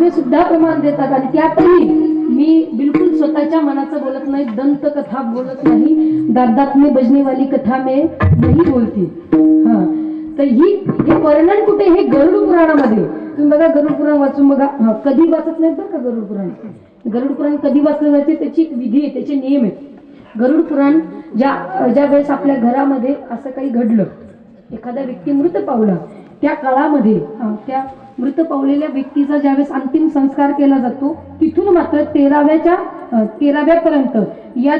महात्मे सुद्धा प्रमाण देतात. आणि त्यातही मी बिलकुल स्वतःच्या मनाचं बोलत नाही, दंतकथा बोलत नाही, दादात में बजने वाली कथा में नाही बोलती. हा, तर हे वर्णन कुठे, हे गरुड पुराणामध्ये. तुम्ही बघा गरुड पुराण वाचून बघा. कधी वाचत नाही बरं का गरुड पुराण. गरुड पुराण कधी वाचलं जाते त्याची एक विधी आहे, त्याचे नियम आहेत. गरुड पुराण ज्या वेळेस आपल्या घरामध्ये असं काही घडलं, एखादा व्यक्ती मृत पावला, त्या काळामध्ये त्या मृत पावलेल्या व्यक्तीचा ज्यावेळेस अंतिम संस्कार केला जातो, तिथून मात्र 13व्यापर्यंत या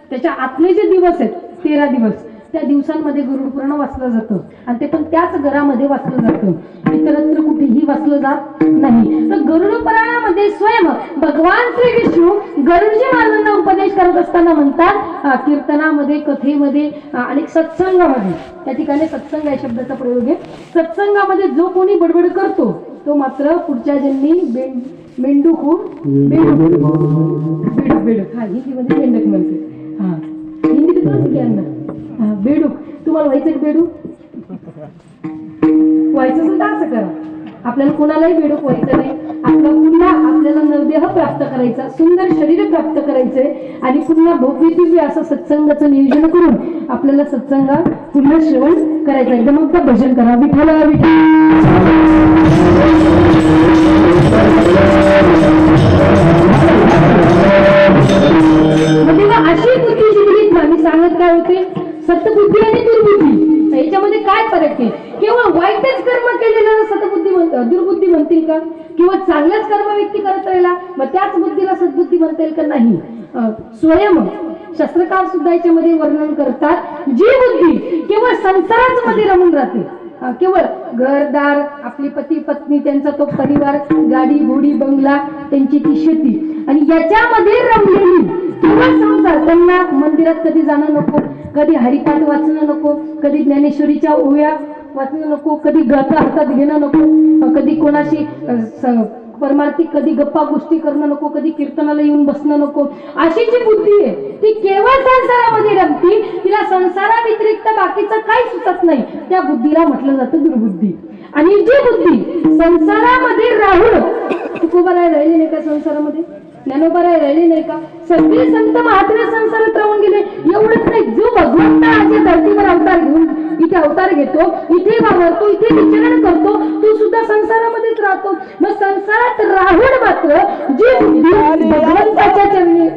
त्याच्या आतले जे दिवस आहेत 13 दिवस, त्या दिवसांमध्ये गरुड पुराण वाचलं जातं. आणि ते पण त्याच घरामध्ये वाचलं जातं, इतरत्र कुठेही वाचलं जात नाही. तर गरुड पुराणामध्ये स्वयं भगवान श्री विष्णू गरुडजी महाराजांना उपदेश करत असताना म्हणतात, कीर्तनामध्ये, कथेमध्ये आणि सत्संगामध्ये, त्या ठिकाणी सत्संग या शब्दाचा प्रयोग आहे, सत्संगामध्ये जो कोणी बडबड करतो तो मात्र पुढच्या जन्मी मेंढूक बेडूक. हा, हिंदीमध्ये मेंढक म्हणते. हा, हिंदीत म्हणते की अण्णा बेडूक. तुम्हाला व्हायचं बेडूक व्हायचं असेल तर असं करा, आपल्याला कोणालाही बेडूक व्हायचं नाही. आपला पुन्हा आपल्याला नवदेह प्राप्त करायचा, सुंदर शरीर प्राप्त करायचंय आणि पुन्हा भव्य दिव्य असं सत्संगाचं नियोजन करून आपल्याला सत्संग पुन्हा श्रवण करायचं. एकदम मग भजन करा, विठ्ठल अशी बुद्धी जी मी सांगत काय होते, सतबुद्धी आणि दुर्बुद्धी याच्यामध्ये काय फरक आहे? केवळ वाईटच कर्म केलेलं सतबुद्धी दुर्बुद्धी म्हणतील का? किंवा चांगलंच कर्म व्यक्ती करत राहिला मग त्याच बुद्धीला सद्बुद्धी म्हणता येईल का? नाही. स्वयं शास्त्रकार सुद्धा याच्यामध्ये वर्णन करतात, जी बुद्धी केवळ संसाराच मध्ये रमून राहते, केवळ घरदार, आपली पती पत्नी, त्यांचा तो परिवार, गाडी घोडी बंगला, त्यांची ती शेती आणि याच्यामध्ये रमलेली किंवा संसार, त्यांना मंदिरात कधी जाणं नको, कधी हरिपाठ वाचणं नको, कधी ज्ञानेश्वरीच्या ओव्या वाचणं नको, कधी गाथा हातात घेणं नको, कधी कोणाशी परमार्थिक कधी गप्पा गोष्टी करणं नको, कधी कीर्तनाला येऊन बसणं नको. अशी जी बुद्धी आहे ती केवळ संसारामध्ये रमती, तिला संसाराव्यतिरिक्त बाकीचं काही सुचत नाही, त्या बुद्धीला म्हटलं जातं दुर्बुद्धी. आणि जी बुद्धी संसारामध्ये राहून तुकोबा राहिले नाही का, संसारामध्ये ज्ञानोबा राहिले नाही का, सगळे संत महात्मे संसारात राहून गेले. एवढंच नाही, जो भगवंत आज धर्तीवर अवतार घेऊन इथे अवतार घेतो, इथे वावरतो, इथे विचरण करतो, तो सुद्धा संसारामध्येच राहतो. मग संसारात राहून मात्र जी बुद्धी भगवंताच्या चरणी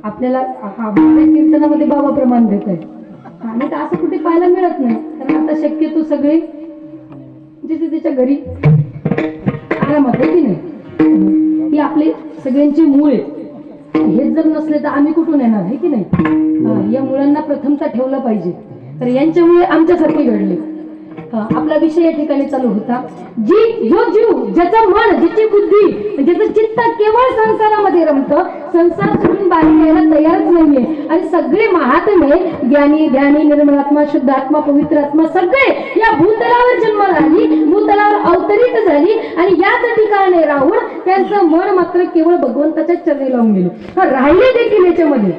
आपल्याला कीर्तनामध्ये बाबा प्रमाण देत आहे. आणि असं कुठे पाहायला मिळत नाही, कारण आता शक्यतो सगळे जिथे त्याच्या घरी आरामात आहे की नाही, ही आपली सगळ्यांची मूळ आहे. हेच जर नसले तर आम्ही कुठून येणार आहे की नाही. या मुलांना प्रथमता ठेवलं पाहिजे. तर यांच्यामुळे आमच्यासारखे घडले. आपला विषय या ठिकाणी चालू होता. जो जीव, ज्याचं मन, ज्याची बुद्धी, ज्याचं चित्त केवळ संसारामध्ये रमतं, संसार सोडून बाहेर यायला तयारच नाहीये. आणि सगळे महात्मे, ज्ञानी, ध्यानी, निर्मलात्मा, शुद्ध आत्मा, पवित्र आत्मा, सगळे या भूतलावर जन्माला आली, भूतलावर अवतरित झाली आणि याच ठिकाणी राहून त्यांचं मन मात्र केवळ भगवंताच्या चरणी लावून गेलं. राहिले देखील याच्यामध्ये.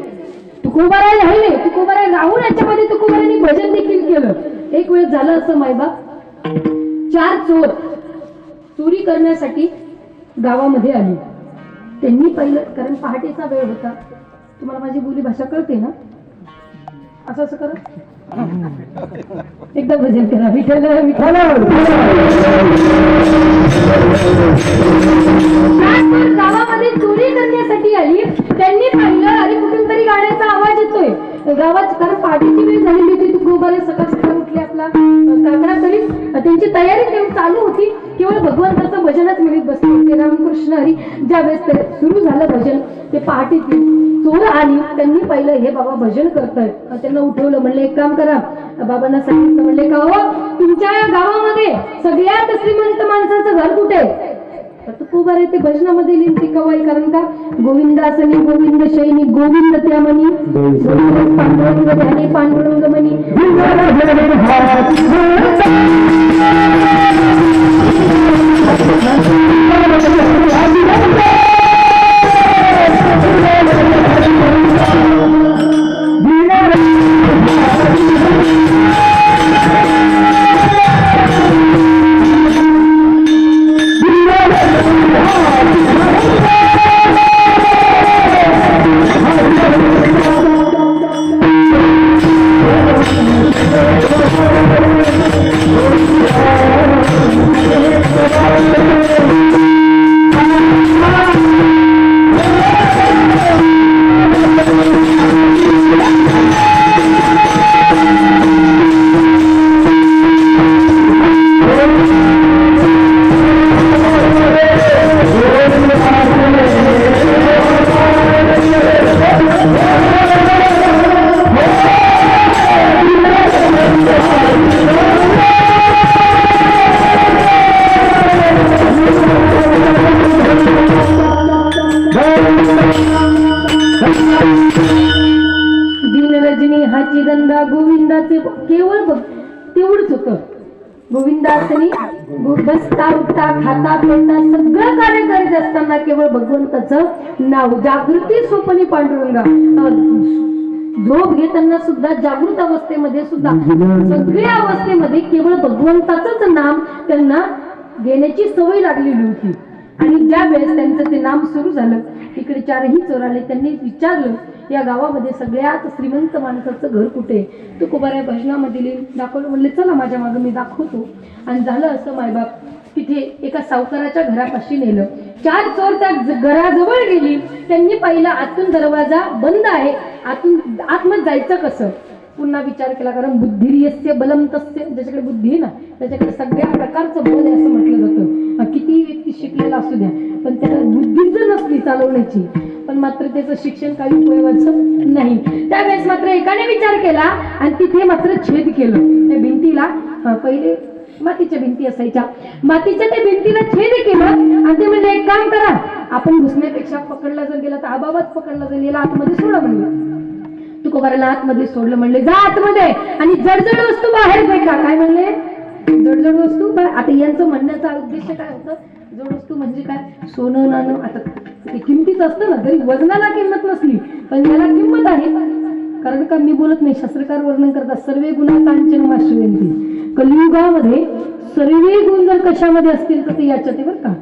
तुकोबाराय राहिले, तुकोबाराय राहून याच्यामध्ये तुकोबारायांनी भजन देखील केलं. एक वेळ झालं असं मायबाप, 4 चोर चोरी करण्यासाठी गावामध्ये आले. त्यांनी पाहिलं, कारण पहाटेचा वेळ होता. तुम्हाला माझी बोली भाषा कळते ना? असं असं करा, एकदा भजन करा. विठ्ठल विठ्ठल. गावामध्ये चोरी करण्यासाठी आली. त्यांनी पाहिलं, अरे कुठून तरी गाण्याचा आवाज येतोय गावात. कारण पहाटेची वेळ झालेली होती. तुकोबारे सकाळ सकाळ उठले. आपला काकडा तरी त्यांची तयारी तेवढी चालू होती. केवळ भगवंताचं भजनच मिळत बसले होते. रामकृष्ण हरी. ज्यावेळेस ते सुरू झालं भजन, ते पहाटेची चोर आली. त्यांनी पाहिलं, हे बाबा भजन करतायत. त्यांना उठवलं. म्हणले एक काम करा. बाबांना सांगितलं. म्हणले का हो, तुमच्या या गावामध्ये सगळ्यात श्रीमंत माणसाचं घर कुठे आहे? तुकोबारे ते भजनामध्ये लिहिते कवाई. कारण का, गोविंदासनी गोविंद शैनी, गोविंद त्या मनी, पांडुरंग ध्यानी, पांडुरंग मनी. दिनरजनी हाची गंधा. गोविंदाचे केवळ तेवढंच होतं. गोविंदासनी बसता उठता खाता पिता सगळं कार्य करीत असताना केवळ भगवंताचं नाव. जागृती स्वप्नी पांडुरंगा. झोप घेताना सुद्धा, जागृत अवस्थेमध्ये सुद्धा, सगळ्या अवस्थेमध्ये केवळ भगवंताचंच नाम त्यांना घेण्याची सवय लागलेली होती. आणि ज्या वेळेस त्यांचं ते नाम सुरू झालं, इकडे 4ही चोर आले. त्यांनी विचारलं, या गावामध्ये सगळ्यात श्रीमंत माणसाचं घर कुठे? तुकोबाराय भजनामध्ये दाखवलं. म्हणले चला माझ्या मागं, मी दाखवतो. आणि झालं असं मायबाप, तिथे एका सावकाराच्या घरापाशी नेलं. 4 चोर त्या घराजवळ गेली. त्यांनी पाहिलं, आतून दरवाजा बंद आहे. आतमध्ये जायचं कसं? पुन्हा विचार केला. कारण बुद्धिर्यस्य बलम तस्य, ज्याच्याकडे बुद्धी आहे ना, त्याच्याकडे सगळ्या प्रकारचं बल आहे असं म्हटलं जातं. किती व्यक्ती शिकलेला असू द्या, पण त्याला बुद्धी जर नसली चालवण्याची, पण मात्र त्याचं शिक्षण काही उपयोगाचं नाही. त्यावेळेस मात्र एकाने विचार केला आणि तिथे मात्र छेद केलं. त्या भिंतीला, पहिले मातीच्या भिंती असायच्या, मातीच्या त्या भिंतीला छेद केलं. आणि ते म्हणजे एक काम करा, आपण घुसण्यापेक्षा पकडला जर गेला तर आबाबाच पकडला जाईल, याला आतमध्ये सोडा म्हणलं. तुकोबाराला आतमध्ये सोडलं. म्हणले जा आतमध्ये आणि जडजड वस्तू बाहेर फेका. काय म्हणले? जडजड वस्तू. आता यांचं म्हणण्याचा उद्देश काय होतं? जड वस्तू म्हणजे काय? सोनं नाणं. आता ते किमतीच असतं ना, जरी वजनाला किंमत नसली पण याला किंमत आहे. कारण का, मी बोलत नाही, शास्त्रकार वर्णन करतात, सर्वे गुणा कांचन माश्रयंती. कलियुगामध्ये सर्वे गुण जर कशामध्ये असतील तर ते याच्यात आहे बरं का,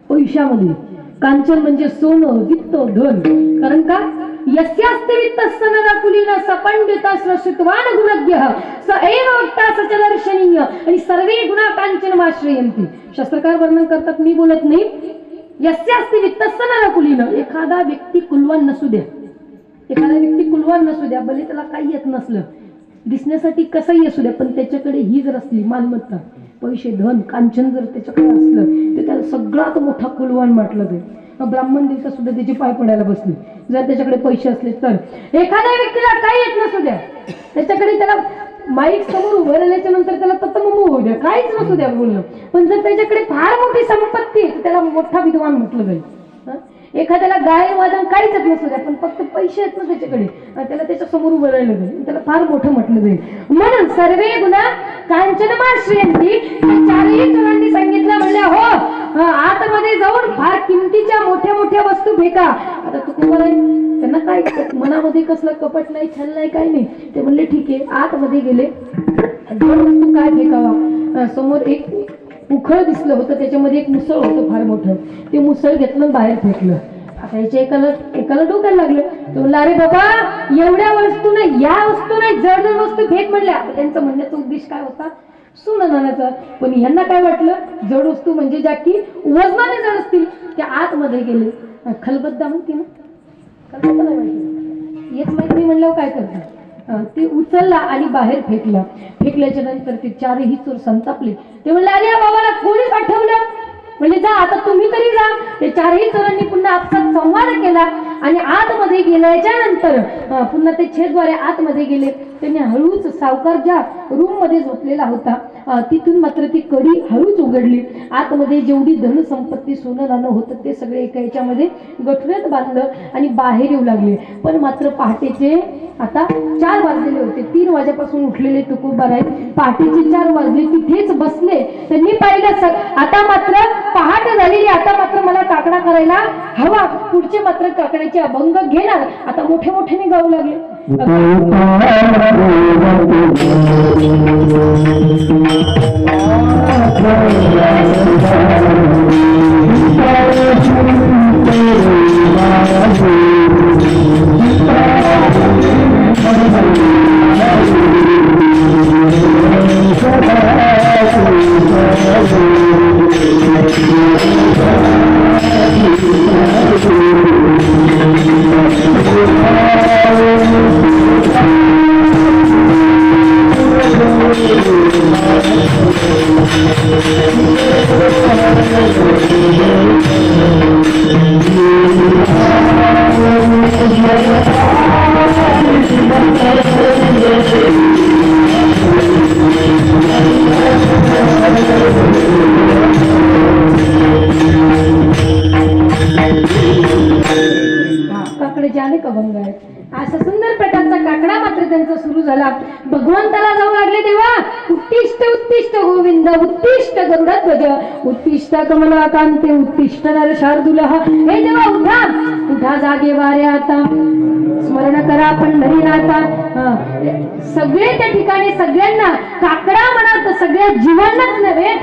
पैशामध्ये. कांचन म्हणजे सोनं, वित्त, धन. कारण का, यस्यास्ते वित्तस्य नरकुलीन सपंडिता श्रुतवान गुणज्ञः स एव वक्ता सचदर्शनीय आणि सर्वे गुणा कांचन माश्रयंती. शास्त्रकार वर्णन करतात, मी बोलत नाही. यस्यास्ते वित्तस्य नरकुलीन, एखादा व्यक्ती कुलवान नसू द्या, एखादा व्यक्ती कुलवान नसू द्या, भले त्याला काही येत नसलं, दिसण्यासाठी कसंही असू द्या, पण त्याच्याकडे ही जर असली मालमत्ता, पैसे, धन, कांचन जर त्याच्याकडे असलं तर त्याला सगळ्यात मोठा कुलवान म्हटलं जाईल. ब्राह्मण देवता सुद्धा त्याचे पाय पडायला बसले. जर त्याच्याकडे पैसे असले तर. एखाद्या व्यक्तीला काही येत नसू द्या, त्याच्याकडे त्याला माईक समोर उभं राहिल्याच्या नंतर त्याला तत्तममू होऊ द्या, काहीच नसू द्या बोलणं, पण जर त्याच्याकडे फार मोठी संपत्ती आहे तर त्याला मोठा विद्वान म्हटलं जाईल. एखाद्याला गायन वादन काहीच येत नसू द्या, पण फक्त पैसे आहेत ना त्याच्याकडे, त्याला त्याच्या समोर उभं राहिलं जाईल, त्याला फार मोठं म्हटलं जाईल. म्हणून सर्वे गुणा कांचनमा श्रेयंती, चारही चोरांनी सांगितलं म्हणल्या हो आतमध्ये जाऊन फार किमतीच्या मोठ्या मोठ्या वस्तू फेका. आता तुम्हाला त्यांना काय मनामध्ये कसलं कपट नाही, छल नाही, काही नाही. ते म्हणले ठीक आहे. आतमध्ये गेले, वस्तू काय फेकावा. समोर एक उखळ दिसलं होतं, त्याच्यामध्ये एक मुसळ होतं फार मोठं. ते मुसळ घेतलं बाहेर फेकलं. आता याच्या एकाला डोक्याला लागलं. तो म्हणला अरे बाबा एवढ्या वस्तू नाही, या वस्तू नाही, जड जड वस्तू फेक म्हणल्या. त्यांचा म्हणण्याचा उद्देश काय होता, सुनानाचा. पण यांना काय वाटलं, जड वस्तू म्हणजे ज्या की वजनाने जड असतील त्या आतमध्ये गेले. खलबद्दा म्हणते ना, खलबद्दा नाही माहिती, हेच माहिती नाही म्हणल्यावर काय करतात, ते उचलला आणि बाहेर फेकला. फेकल्याच्या नंतर ते चारही चोर संतापले. ते म्हणले अरे या बाबाला कोणी पाठवलं. म्हणजे जा आता तुम्ही तरी जा. ते चारही चोरांनी पुन्हा आपसात संवाद केला आणि आतमध्ये गेल्याच्या नंतर पुन्हा ते छेदद्वारे आतमध्ये गेले. त्यांनी हळूच सावकार ज्या रूम मध्ये झोपलेला होता तिथून मात्र ती कडी हळूच उघडली. आतमध्ये जेवढी धनसंपत्ती सोनं नाणं होतं ते सगळे एका याच्यामध्ये गठुड्यात बांधलं आणि बाहेर येऊ लागले. पण मात्र पहाटेचे आता 4 वाजलेले होते. 3 वाजेपासून उठलेले तुकोबाराय पहाटेचे 4 वाजले तिथेच बसले. त्यांनी पाहिलं आता मात्र पहाट झालेली, आता मात्र मला काकडा करायला हवा. पुढचे मात्र काकड्याचे अभंग घेणार. आता मोठे मोठ्याने गाऊ लागले. काकड्याचे अनेक अभंग आहेत. असा सुंदर प्रकारचा काकडा मात्र त्यांचा सुरू झाला. भगवंताला जाऊ लागले तेव्हा उत्तिष्ठ उत्तिष्ठ गोविंद, उत्तिष्ठ गंगाध्वज, उत्तिष्ठ कमलाकांते, उत्तिष्ठ नर शार्दूल. हे देवा उठा, उठा जागे वारे आता, स्मरण करा पंढरीनाथा. सगळे त्या ठिकाणी सगळ्यांना काकडा म्हणत सगळ्या जीवांनाच नव्हे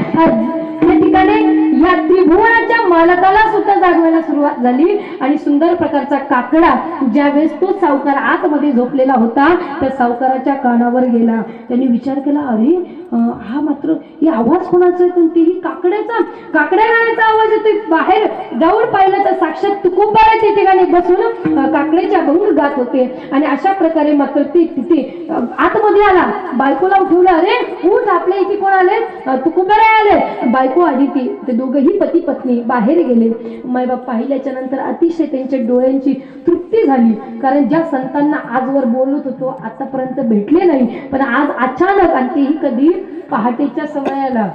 त्या ठिकाणी या त्रिभुवनाच्या मालकाला सुद्धा जागवायला सुरुवात झाली. आणि सुंदर प्रकारचा काकडा ज्यावेळेस तो सावकार आतमध्ये झोपलेला होता त्या सावकाराच्या कानावर गेला. त्यांनी विचार केला अरे हा मात्र ही आवाज कोणाचा आहे, तेही काकड्याचा, काकड्या गाण्याचा आवाज येतोय. बाहेर जाऊन पाहिलं तर साक्षात तुकोबाराय त्या ठिकाणी बसून काकड्याचे अभंग गात होते. आणि अशा प्रकारे मात्र ते तिथे आतमध्ये आला. बायकोला उठवलं, अरे उठ, आपल्या इथे कोण आले, तुकोबाराय आले. बायको आली, ते दोघंही पती पत्नी बाहेर गेले. मायबाप पाहिल्याच्या नंतर अतिशय त्यांच्या डोळ्यांची तृप्ती झाली. कारण ज्या संतांना आजवर बोलत होतो आतापर्यंत भेटले नाही, पण आज अचानक आणि तेही कधी पहाटेच्या समयाला,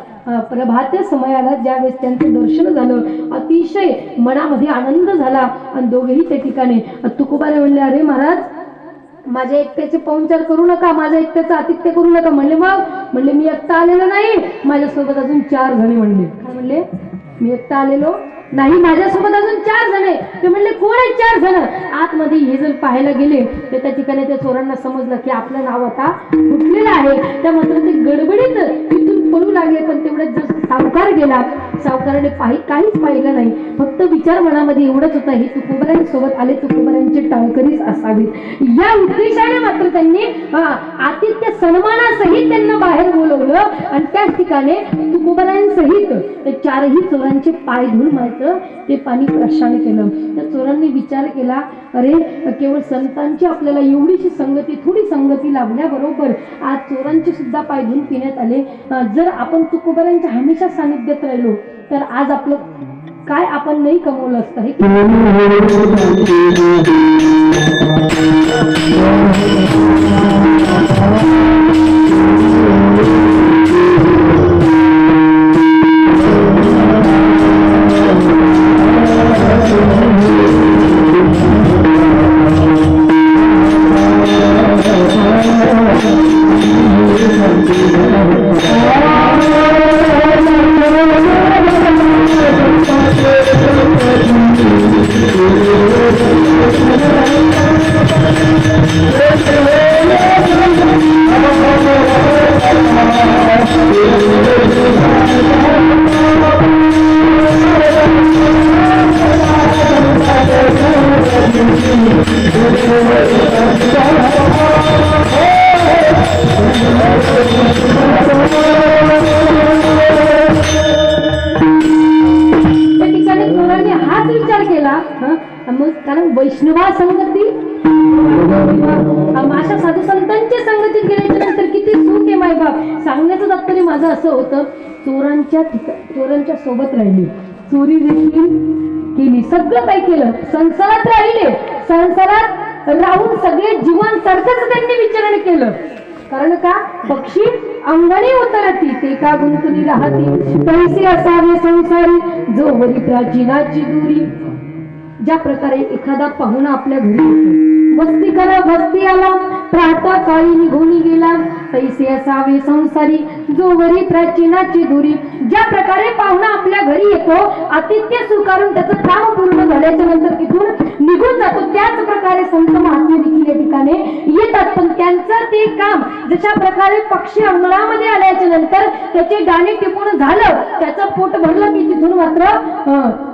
प्रभाते समयाला ज्यावेळेस त्यांचं दर्शन झालं अतिशय मनामध्ये आनंद झाला. आणि दोघेही त्या ठिकाणी तुकोबाराय म्हणले अरे महाराज माझ्या एकट्याचे पाहुणचार करू नका, माझ्या एकट्याचं आतिथ्य करू नका. म्हणले मग, म्हणले मी एकटा आलेलो नाही, माझ्यासोबत अजून 4 जणे. म्हणले काय म्हणले, मी एकटा आलेलो नाही, माझ्यासोबत अजून 4 जण आहे. ते म्हणले कोण आहे 4 जण. आतमध्ये हे जर पाहायला गेले तर त्या ठिकाणी त्या चोरांना समजलं की आपलं नाव आता फुटलेलं आहे. त्या मात्र ते गडबडीत तिथून पळू लागले. पण तेवढ्यात जर सावकार गेला, सावकाराने काहीच पाहिलं नाही, फक्त विचार मनामध्ये एवढंच होता हे तुकोबारायांसोबत आले, तुकोबारायांचे टाळकरीच असावेत. या उद्देशाने मात्र त्यांनी आतिथ्य सन्मानासहित त्यांना बाहेर बोलवलं आणि त्याच ठिकाणी तुकोबारायांसहित ते 4ही चोरांचे पाय धुवून मात्र ते पाणी प्रशान केलं. त्या चोरांनी विचार केला अरे केवळ संतांची आपल्याला एवढीशी संगती, थोडी संगती लाभल्याबरोबर आज चोरांचे सुद्धा पाय धुवून पिण्यात आले. जर आपण तुकोबारायांच्या हमेशा सानिध्यात राहिलो तर आज आपलं काय आपण नाही कमवलं असतं हे कारण वैष्णवा संगती अशा साधू संतांच्या संगतीत गेल्याच्या नंतर किती सुख आहे माय बाप. सांगण्याचं तात्पर्य माझं असं होतं, चोरांच्या सोबत राहिले, चोरी देखील केली, सगळं काही केलं, संसारात राहिले, संसारात राहून सगळे जीवन सारखंच त्यांनी विचारण केलं. कारण का पक्षी अंगणी उतरती ते का गुंतुनी राहती, तैसे असावे संसारी जो वरी प्राचीनाची दुरी. ज्या प्रकारे एखादा पाहुणा आपल्या घरी येतो, वस्ती करा वस्ती आला, प्रातः काळी निघून गेला, तैसे असावे संसारी जो वरी प्राचीनाची दुरी. ज्या प्रकारे पाहुणा आपल्या घरी येतो, आतिथ्य स्वीकारून त्याचं काम पूर्ण झाल्याच्या नंतर तिथून निघून जातो, त्याच प्रकारे संत महात्मे देखील या ठिकाणी येतात. पण त्यांचं ते काम जशा प्रकारे पक्षी अंगणामध्ये आल्याच्या नंतर त्याचे दाणे टिपून झालं, त्याचं पोट भरलं की तिथून मात्र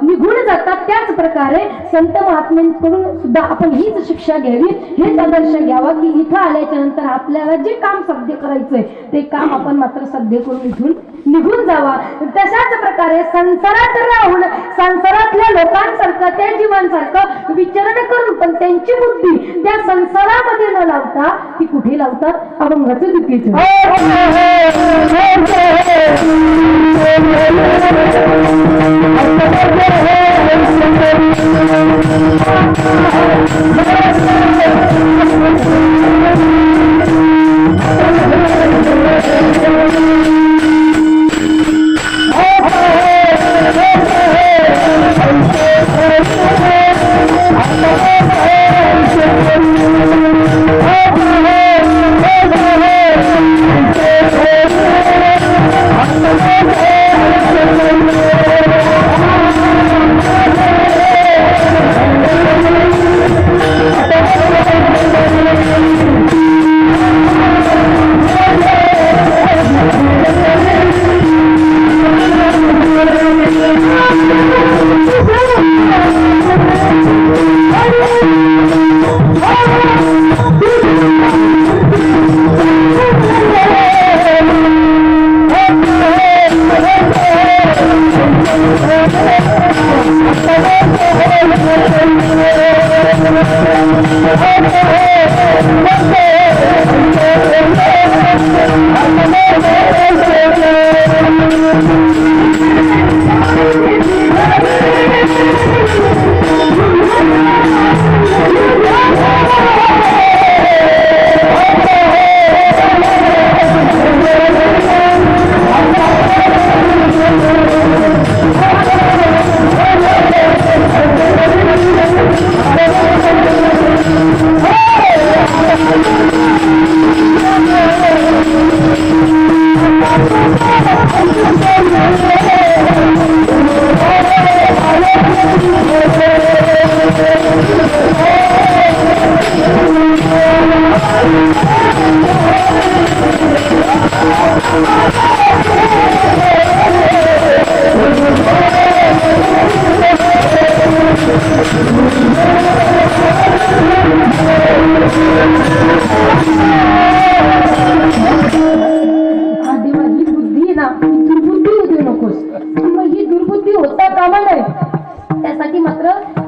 निघून जातात. त्याच प्रकारे संत महात्म्यांकडून सुद्धा आपण हीच शिक्षा घ्यावी, हेच आदर्श घ्यावा की इथं आल्याच्या नंतर आपल्याला जे काम साध्य करायचंय ते काम आपण मात्र साध्य करून इथून निघून जावा. तशाच प्रकारे संसारात राहून संसारातल्या लोकांसारखं त्या जीवांसारखं विचारण करून पण त्यांची बुद्धी त्या संसारामध्ये न लावता ती कुठे लावतात, अभंगाचं दुःखीचं.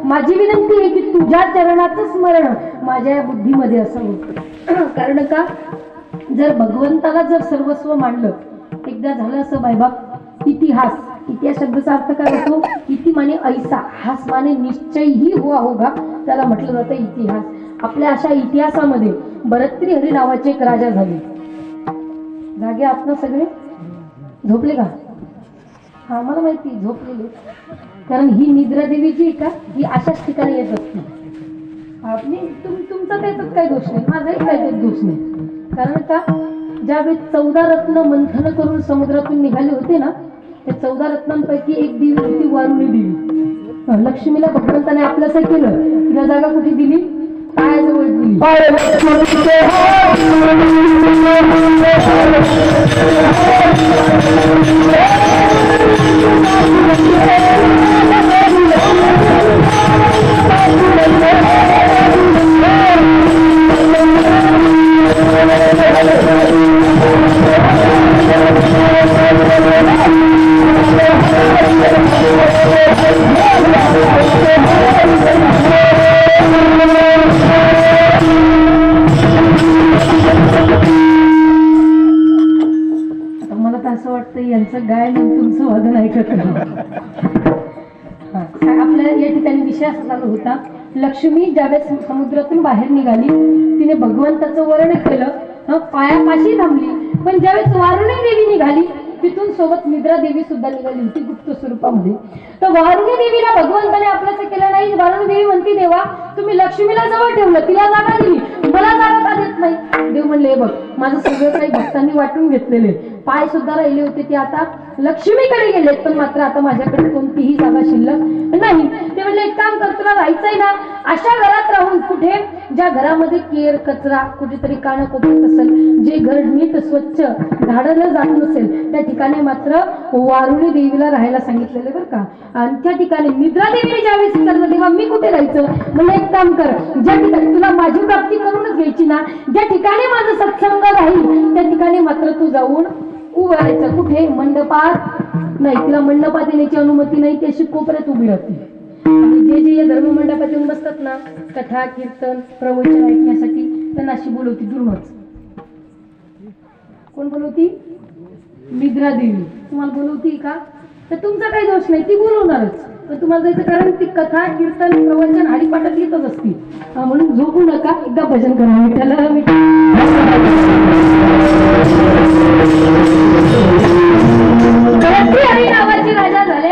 माझी विनंती आहे की तुझ्या चरणाचं स्मरण माझ्या बुद्धीमध्ये असावं. कारण का जर भगवंताला जर सर्वस्व मानलं, एकदा झालं असं बायबाप इतिहास इतिहास शब्दाचा अर्थ काय होतो? इति माने ऐसा, हास माने निश्चय ही हुआ होगा, त्याला म्हटलं जातं इतिहास. आपल्या अशा इतिहासामध्ये भरतृहरी नावाचे एक राजा झाले. जागे आहात ना सगळे? झोपले का? हा, मला माहिती झोपलेले, कारण ही निद्रा देवी जी का ही अशाच ठिकाणी येत असते. आपली तुमचा त्याच्यात काही दोष नाही, माझाही काही दोष नाही. कारण का ज्यावेळेस 14 रत्न मंथन करून समुद्रातून निघाले होते ना, त्या 14 रत्नांपैकी एक देवी होती वारुणी देवी. लक्ष्मीला भगवंताने आपल्याचं केलं, तिला जागा कुठे दिली? पायाजवळ दिली. असं वाटतं यांचं गायन तुमचं वादन ऐकत आपल्या या ठिकाणी विषय असा चालू होता. लक्ष्मी ज्यावेळेस समुद्रातून बाहेर निघाली, तिने भगवंताचं वर्णन केलं, पायापाशी थांबली. पण ज्यावेळेस वारुणी देवी निघाली, तिथून सोबत निद्रा देवी सुद्धा निघाली होती गुप्त स्वरूपामध्ये. तर वारुणी देवीला भगवंताने आपल्याचं केलं नाही. वारुणी देवी म्हणती, देवा तुम्ही लक्ष्मीला जवळ ठेवलं, तिला जागा दिली, मला जागा का देत नाही? देव म्हणले, बघ माझं सगळं काही भक्तांनी वाटून घेतलेले, पाय सुद्धा राहिले होते ते आता लक्ष्मीकडे गेलेत, पण मात्र आता माझ्याकडे कोणतीही जागा शिल्लक नाही. ते म्हणले, एक काम कर, तुला राहायचंय ना अशा घरात राहून, कुठे ज्या घरामध्ये केर कचरा कुठेतरी कानाकोपऱ्यात असेल, जे घर नीट स्वच्छ झाडलं जात नसेल, त्या ठिकाणी मात्र वारुणी देवीला राहायला सांगितलेलं बरं का. आणि त्या ठिकाणी निद्रा देवीने ज्यावेळेस विचारलं, तेव्हा मी कुठे राहायचं? म्हणजे एक काम कर, ज्या ठिकाणी तुला माझी प्राप्ती करूनच घ्यायची ना, ज्या ठिकाणी माझं सत्संग राहील त्या ठिकाणी मात्र तू जाऊन उभं राहायचं. कुठे? मंडपात नाही, तिला मंडपात येण्याची अनुमती नाही, ती अशी कोपऱ्यात उभी राहते. आणि जे जे या धर्म मंडपात येऊन बसतात ना, कथा कीर्तन प्रवचन ऐकण्यासाठी, त्यांना अशी बोलवती दुर्मच. कोण बोलवती? निद्रा देवी. तुम्हाला बोलवती का? तर तुमचा काही दोष नाही, ती बोलवणारच. पण तुम्हाला जायचं, कारण ती कथा कीर्तन प्रवचन हरिपाठात येतच असती. म्हणून झोपू नका, एकदा भजन करा. त्याला हरी नावाचे राजा झाले.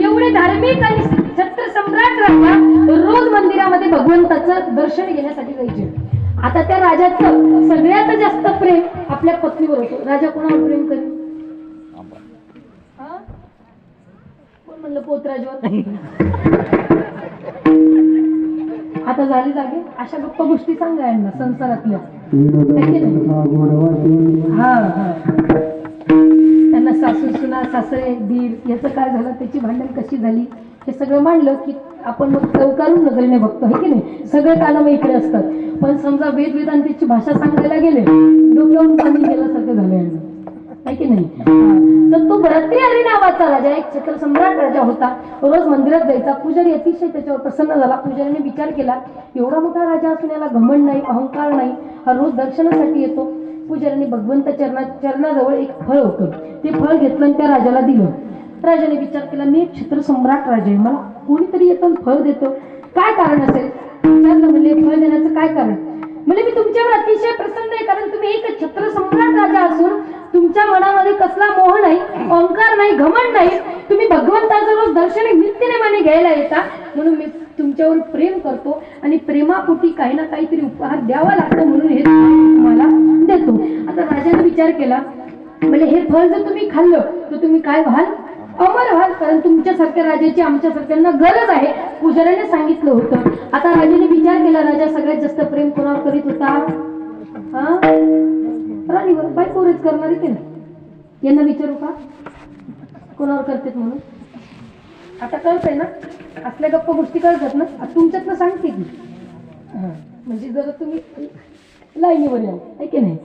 एवढे धार्मिक आणि छत्र सम्राट राजा रोज मंदिरामध्ये भगवंताचं दर्शन घेण्यासाठी जायचे. आता त्या राजाचं सगळ्यात जास्त प्रेम आपल्या पत्नीवर होतं. राजा कोणावर प्रेम करेल? कोण म्हणलं? पोतराजवर. आता झाली जागे अशा गप्पा गोष्टी सांगा यांना संसारातल्या. हा हा, त्यांना सासू सुना सासरे दीर याचं काय झालं, त्याची भांडण कशी झाली, हे सगळं मांडलं की आपण मग चौकारून नजरेने बघतो, हे की नाही? सगळे कानाम इकडे असतात. पण समजा वेदांतीची भाषा सांगायला गेले, डोक्यावरून पाणी गेल्यासारखं झालं यांना, आहे की नाही? तर तो भरतृहरी नावाचा राजा एक छत्र सम्राट राजा होता. रोज मंदिरात जायचा. पुजारी अतिशय त्याच्यावर प्रसन्न झाला. पुजारीने विचार केला, एवढा मोठा राजा असून याला घमंड नाही, अहंकार नाही, हा रोज दर्शनासाठी येतो. पुजाऱ्याने भगवंत चरणाजवळ एक फळ होतं, ते फळ घेतलं आणि त्या राजाला दिलं. राजाने विचार केला, मी एक छत्र सम्राट राजा आहे, मला कोणीतरी येतं फळ देतो, काय कारण असेल? विचारलं, म्हणजे फळ देण्याचं काय कारण? म्हणजे मी तुमच्यावर अतिशय प्रसन्न आहे, कारण तुम्ही एक छत्र सम्राट राजा असून तुमच्या मनामध्ये कसला मोह नाही, अहंकार नाही, घमंड नाही, तुम्ही भगवंताचं रोज दर्शन नित्यनेमाने घ्यायला येता, म्हणून मी तुमच्यावर प्रेम करतो आणि प्रेमापोटी काही ना काहीतरी उपहार द्यावा लागतो, म्हणून हे तुम्हाला देतो. आता राजाने विचार केला, म्हणजे हे फळ जर तुम्ही खाल्लं तर तुम्ही काय व्हाल? अमर व्हाल, कारण तुमच्यासारख्या राजाची आमच्यासारख्यांना गरज आहे, पुजाऱ्याने सांगितलं होतं. आता राजाने विचार केला, राजा सगळ्यात जास्त प्रेम कोणावर करीत होता? राणीवर. बायकोवरच करणारी ते ना. यांना विचारू का कोणावर करतेत म्हणून? आता कळतंय ना, असल्या गप्पा गोष्टी कळतात ना, तुमच्यातनं सांगते की म्हणजे जरा तुम्ही लाईनीवर याल, आहे की नाही?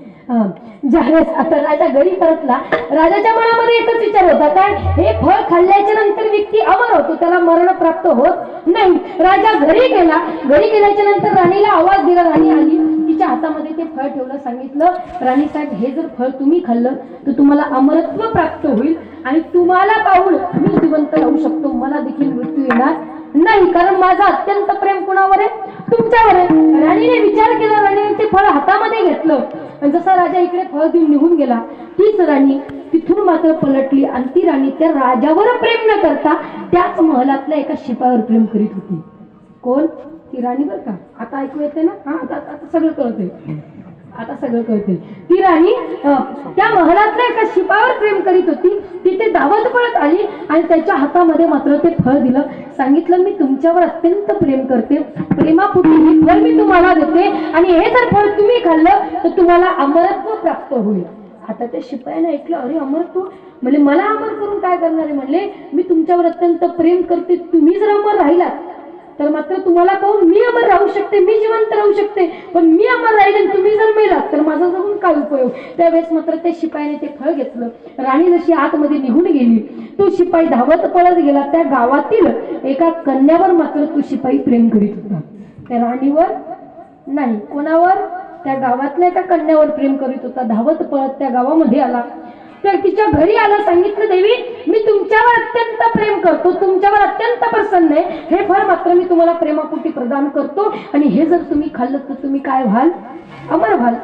ज्यावेळेस आता राजा घरी परतला, राजाच्या मनामध्ये एकच विचार होता, काय? हे फळ खाल्ल्याच्या नंतर व्यक्ती अमर होतो, त्याला मरण प्राप्त होत नाही. राजा घरी गेला. घरी गेल्याच्या नंतर राणीला आवाज दिला. राणी आली, तिच्या हातामध्ये ते फळ ठेवलं. सांगितलं, राणी साहेब, हे जर फळ तुम्ही खाल्लं तर तुम्हाला अमरत्व प्राप्त होईल आणि तुम्हाला पाहून मी जिवंत राहू शकतो, मला देखील मृत्यू येणार नाही, कारण माझं अत्यंत प्रेम कुणावर आहे? तुमच्यावर आहे. राणीने विचार केला, राणीने ते फळ हातामध्ये घेतलं आणि जसा राजा इकडे फळ घेऊन निघून गेला, तीच राणी तिथून मात्र पलटली आणि ती राणी त्या राजावर प्रेम न करता त्याच महलातल्या एका शिपायावर प्रेम करीत होती. कोण? ती राणी. बरं का, आता ऐकू येते ना? हा, आता सगळं कळतंय, आता सगळं कळते. ती राणी त्या महलातल्या एका शिपावर प्रेम करीत होती. तिथे धावत पळत आली आणि त्याच्या हातामध्ये मात्र ते फळ दिलं. सांगितलं, मी तुमच्यावर अत्यंत प्रेम करते, प्रेमापोटी हे फळ मी तुम्हाला देते आणि हे जर फळ तुम्ही खाल्लं तर तुम्हाला अमरत्व प्राप्त होईल. आता त्या शिपायाने ऐकलं, अरे अमरत्व म्हणजे मला अमर करून काय करणार आहे? म्हणले, मी तुमच्यावर अत्यंत प्रेम करते, तुम्ही जर अमर राहिलात तर मात्र तुम्हाला पाहून मी अमर राहू शकते, मी जिवंत राहू शकते, पण मी अमर राहिले तुम्ही जर मेलात तर माझा जगून काय उपयोग? त्यावेळेस मात्र त्या शिपायाने ते फळ घेतलं. राणी जशी आतमध्ये निघून गेली, तो शिपाई धावत पळत गेला. त्या गावातील एका कन्यावर मात्र तो शिपाई प्रेम करीत होता, त्या राणीवर नाही. कोणावर? त्या गावातल्या एका कन्यावर प्रेम करीत होता. धावत पळत त्या गावामध्ये आला, तर तिच्या घरी आला. सांगितलं, देवी मी तुमच्यावर अत्यंत प्रेम करतो, तुमच्यावर अत्यंत प्रसन्न आहे, हे फळ मात्र मी तुम्हाला प्रेमापोटी प्रदान करतो आणि हे जर तुम्ही खाल्लं तर तुम्ही काय व्हाल? अमर व्हाल.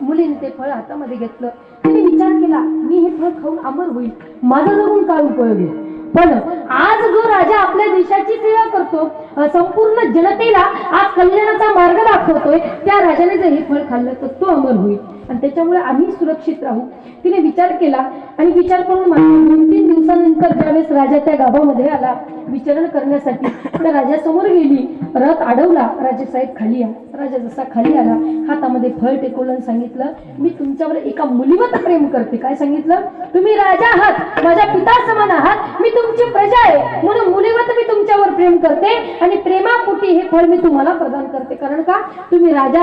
मुलीने ते फळ हातामध्ये घेतलं. तिने विचार केला, मी हे फळ खाऊन अमर होईल, माझा जगून काय उपयोग आहे? पण आज जो राजा आपल्या देशाची सेवा करतो, संपूर्ण जनतेला आज कल्याणाचा मार्ग दाखवतोय, त्या राजाने जर हे फळ खाल्लं तर तो अमर होईल आणि त्याच्यामुळे आम्ही सुरक्षित राहू. तिने विचार केला आणि विचार करून 2-3 दिवसानंतर ज्यावेळेस राजा त्या गावामध्ये आला विचरण करण्यासाठी, त्या राजासमोर गेली, रथ अडवला, राजासाहेब खाली या. राजा जसा खाली आला, हातामध्ये फळ टेकवलं, सांगितलं, मी तुमच्यावर एका मुलीवर प्रेम करते. काय सांगितलं? तुम्ही राजा आहात, माझ्या पिता समान आहात, मी तुमची प्रजा आहे, म्हणून मुलीवर मी तुमच्यावर प्रेम करते आणि प्रेमापोटी हे फळ मी तुम्हाला प्रदान करते. कारण का? तुम्ही राजा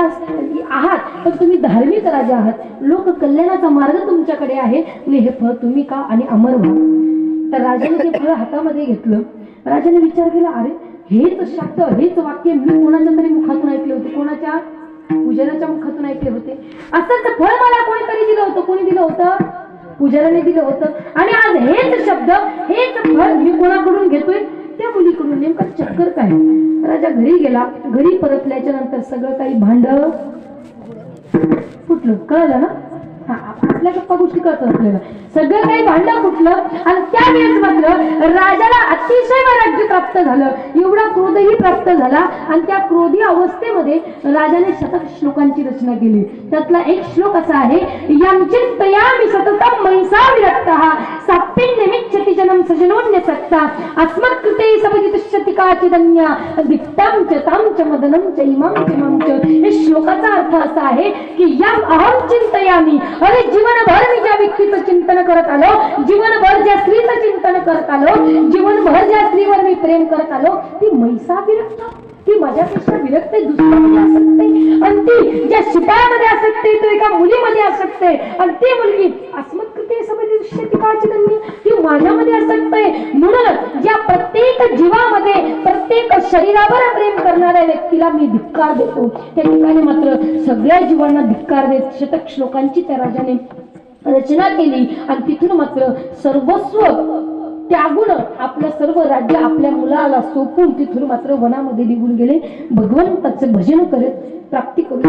आहात पण तुम्ही धार्मिक राजा आहात, लोक कल्याणाचा मार्ग तुमच्याकडे आहे आणि हे फळ तुम्ही का आणि अमर व्हा. तर राजाने ते फळ हातामध्ये घेतलं. राजाने विचार केला, अरे हेच शब्द, हेच वाक्य मी कोणाच्या तरी मुखातून ऐकले होते, कोणाच्या? पुजाऱ्याच्या मुखातून ऐकले होते. असंच फळ मला कोणीतरी दिलं होतं. कोणी दिलं होतं? पुजाऱ्याने दिलं होतं. आणि आज हेच शब्द, हेच फळ मी कोणाकडून घेतोय? त्या मुलीकडून. नेमका चक्कर काय? राजा घरी गेला. घरी परतल्याच्या नंतर सगळं काही भांड फुटलं. कळलं ना? हा, आपल्या गप्पा गोष्टी कळतात आपल्याला. सगळं काही भांडं फुटलं आणि त्यावेळेस मात्र राजाला अतिशय वैराग्य प्राप्त झालं, एवढा क्रोधही प्राप्त झाला आणि त्या क्रोधी अवस्थेमध्ये राजाने शतक श्लोकांची रचना केली. त्यातला एक श्लोक असा आहे, यं चिंतयामि सततं मनसा विरक्तः साप्यन्यमिच्छति जनं सजनोन्यसक्ता अस्मत्कृते सपदितुष्यति काचिदन्या दिक्तं च तां च मदनं च इमां च इमां च. हे श्लोकाचा अर्थ असा आहे की यं अहं चिंतयामि, अरे जीवनभर मी ज्या व्यक्तीचं चिंतन करत आलो, जीवनभर ज्या स्त्रीचं चिंतन करत आलो, जीवनभर ज्या स्त्रीवर मी प्रेम करत आलो, ती मैसा विरक्त, ती माझ्यापेक्षा विरक्त दुसऱ्यामध्ये असते आणि ती ज्या शिपायामध्ये असते, तो एका मुलीमध्ये असते आणि ती मुलगी अस्मत्कृते सपदितुष्यति काचिदन्या, ती माझ्यामध्ये असते. म्हणून ज्या प्रत्येक जीवामध्ये, प्रत्येक शरीरावर प्रेम करणाऱ्या व्यक्तीला मी धिक्कार देतो. त्या ठिकाणी मात्र सगळ्या जीवांना धिक्कार देत शतक श्लोकांची त्या राजाने रचना केली आणि तिथून मात्र सर्वस्व त्यागून आपलं सर्व राज्य आपल्या मुलाला सोपून तिथून मात्र वनामध्ये निघून गेले. भगवंताचे भजन करत प्राप्ती करू.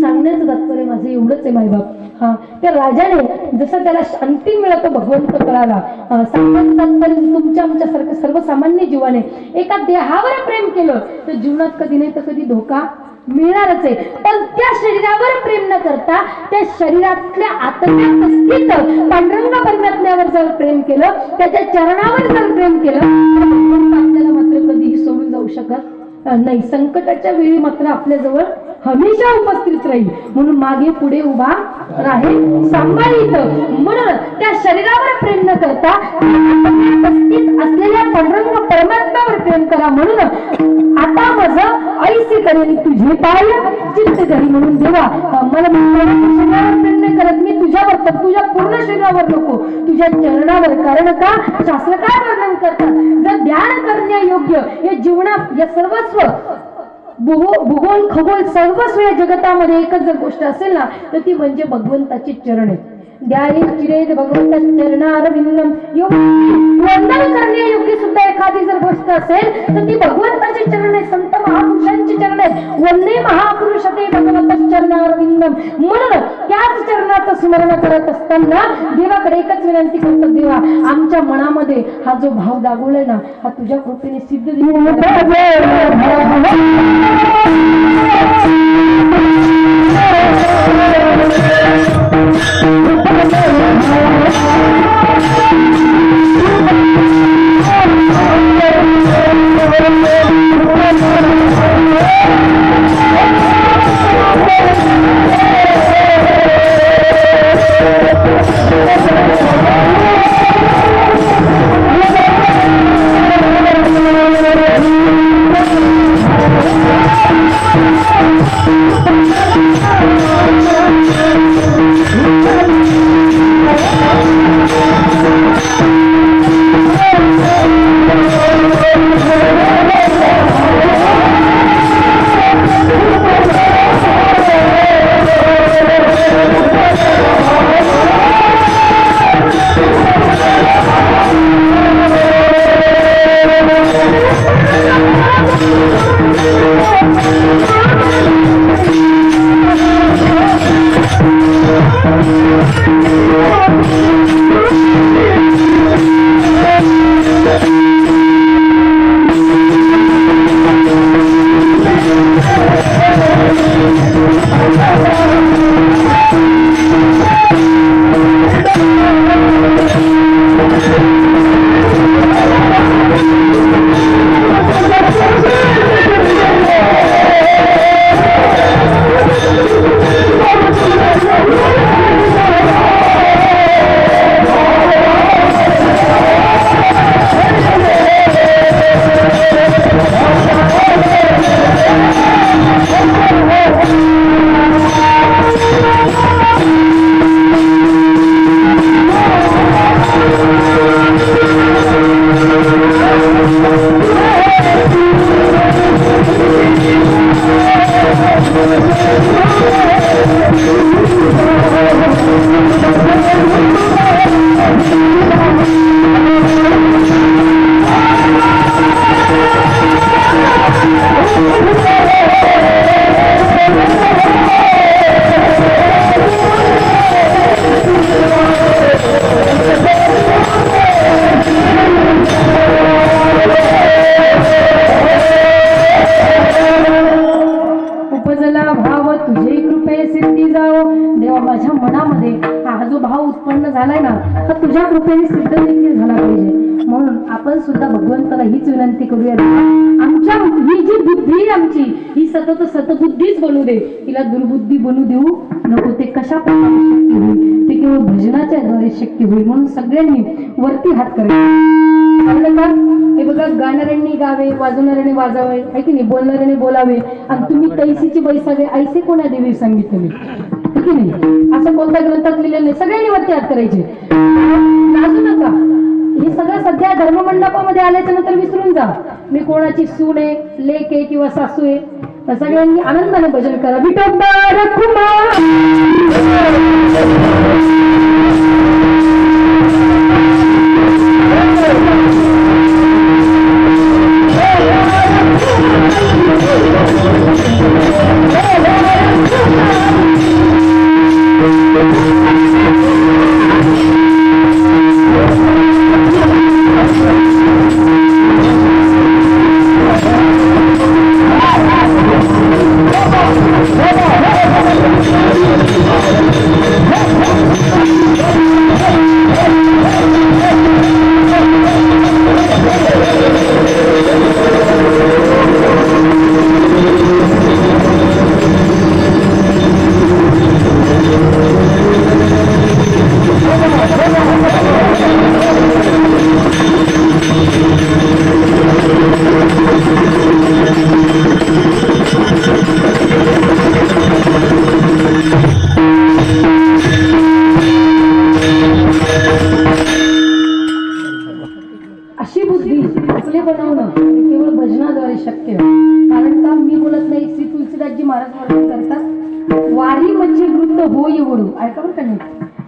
सांगण्याचं तात्पर्य माझं एवढंच आहे मायबाप. हा, त्या राजाने जसं त्याला शांती मिळतो भगवंत कळाला. सांगण्याचं तात्पर्य तुमच्या आमच्यासारखं सर्वसामान्य जीवाने एका देहावर प्रेम केलं तर जीवनात कधी नाही तर कधी धोका मिळणारच आहे. पण त्या शरीरावर प्रेम न करता त्या शरीरातल्या आत्म्यात स्थित पांडुरंग परमात्म्यावर जर प्रेम केलं, त्याच्या चरणावर जर प्रेम केलं तर आपल्याला मात्र कधीही सोडून जाऊ शकत नाही. संकटाच्या वेळी मात्र आपल्या जवळ हमेशा उपस्थित राहील, म्हणून मागे पुढे उभा राहील सांभाळीत. म्हणून त्या शरीरावर प्रेम न करता उपस्थित असलेल्या पांडुरंग परमात्म्यावर प्रेम करा. म्हणून आता माझं ऐसे करेन तुझे पाय चित्त धरी, म्हणून देवा मला शरीरावर प्रेम नाही करत, मी तुझ्यावर, तर तुझ्या पूर्ण शरीरावर नको, तुझ्या चरणावर. कारण का? शास्त्र काय वर्णन करतात, जर ध्यान करण्यायोग्य या जीवनात या सर्वस्व भूगोल खगोल सर्वस्व या जगतामध्ये एकच जर गोष्ट असेल ना तर ती म्हणजे भगवंताचे चरण आहेत. ध्याये चिरेत भगवंत चरणारविंदम, वंदन करणे जर गोष्ट असेल तर ती भगवंताची चरण आहे, संत महापुरुषांची चरण आहे. वंदे महापुरुष ते भगवत चरणारविंदम. म्हणून त्याच चरणाचं स्मरण करत असताना देवाकडे एकच विनंती करतो, देवा आमच्या मनामध्ये हा जो भाव जागवलाय ना, हा तुझ्या कृपेने सिद्ध सुद्धा भगवंताला हीच विनंती करूया, आमच्या ही जी बुद्धी आमची ही सतत सतबुद्धीच बनू दे, तिला दुर्बुद्धी बनू देऊ नको. ते कशा प्रकारे शक्य होईल? ते केवळ भजनाच्या द्वारे शक्य होईल. म्हणून सगळ्यांनी वरती हात करायचे. का हे बघा, गाणाऱ्यांनी गावे, वाजवणाऱ्याने वाजावे, आहे की नाही, बोलणाऱ्याने बोलावे, आणि तुम्ही तैसीची बैसावे ऐसे कोणा देवी संगीत तुम्ही, आहे की नाही, असं कोणत्या ग्रंथात लिहिलेलं नाही. सगळ्यांनी वरती हात करायचे, लाजू नका. हे सगळं सध्या धर्ममंडपामध्ये आल्याच्या नंतर विसरून जा. मी कोणाची सून आहे, लेक आहे किंवा सासू आहे, तर सगळ्यांनी आनंदाने भजन करा. विठोबा रखुमा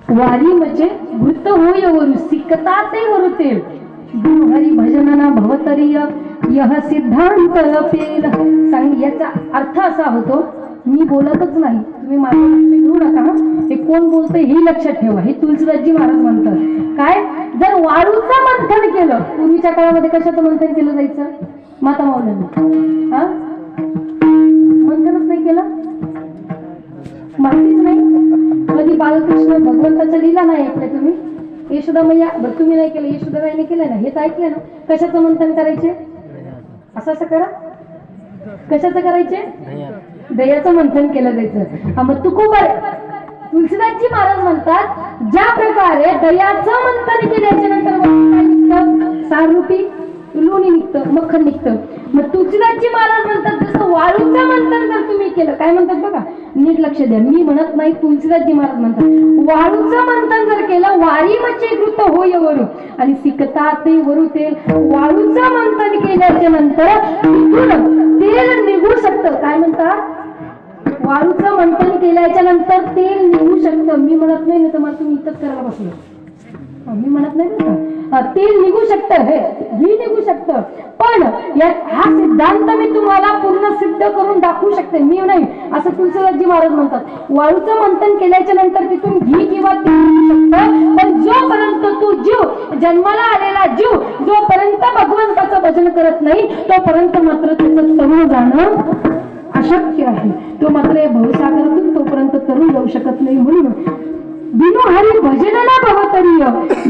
वारी म्हणजे वृत्त होय वरु सिकता ते वरुते. हरी भजनना भवतरीय यह सिद्धांत पेल. सांग याचा अर्थ असा होतो, मी बोलतच नाही, तुम्ही माझं लक्ष घेऊ नका. हे कोण बोलतंय हे लक्षात ठेवा. हे तुलसीदासजी महाराज म्हणतात काय, जर वाळूचं मंथन केलं, पूर्वीच्या काळामध्ये कशाचं मंथन केलं जायचं, माता माऊल्यांनी हा मंथनच नाही केलं, माहितीच नाही. कधी बाळकृष्ण भगवंताच्या लीला नाही ऐकल्या तुम्ही, यशोदा मैया तुम्ही नाही केलं, यशोदाबाईने केलं ना, हे तर ऐकलं ना. कशाचं मंथन करायचे, असं असं करा, कशाचं करायचे, दयाचं मंथन केलं जायचं. मग तुलसीदासजी महाराज म्हणतात ज्या प्रकारे दयाचं मंथन केल्याच्या नंतर काय निघतं, सारूपी लोणी निघतं, मक्खन निघतं. मग तुलसीदासजी महाराज म्हणतात जसं वाळूचं मंथन जर तुम्ही केलं, काय म्हणतात बघा, नीट लक्ष द्या, मी म्हणत नाही, तुलसीदासजी महाराज म्हणतात वाळूचं मंथन जर केलं, वारी म्हणजे कृत होय वरू आणि सिकता ते वरू तेल. वाळूचं मंथन केल्याच्या नंतर तिथून तेल निघू शकतं. काय म्हणतात, वाळूचं मंथन केल्याच्या नंतर तेल निघू शकतं. मी म्हणत नाही, तर मला तुम्ही इथंच करायला बसलो, मी म्हणत नाही का, तेल निघू शकतं, हे निघू शकतं. पण हा सिद्धांत मी तुम्हाला पूर्ण सिद्ध करून दाखवू शकते, मी नाही, असं तुलसीदासजी महाराज म्हणतात. वाळूचं मंथन केल्याच्या नंतर तिथून घी किंवा तेल निघू शकतं. पण जोपर्यंत तो जीव, जन्माला आलेला जीव जोपर्यंत भगवंताचं भजन करत नाही, तोपर्यंत मात्र त्याचं तरुण जाणं अशक्य आहे. तो मात्र या भवसागरातून तोपर्यंत तरुण जाऊ शकत नाही. म्हणून बिनु हरी भजनना भवतरीय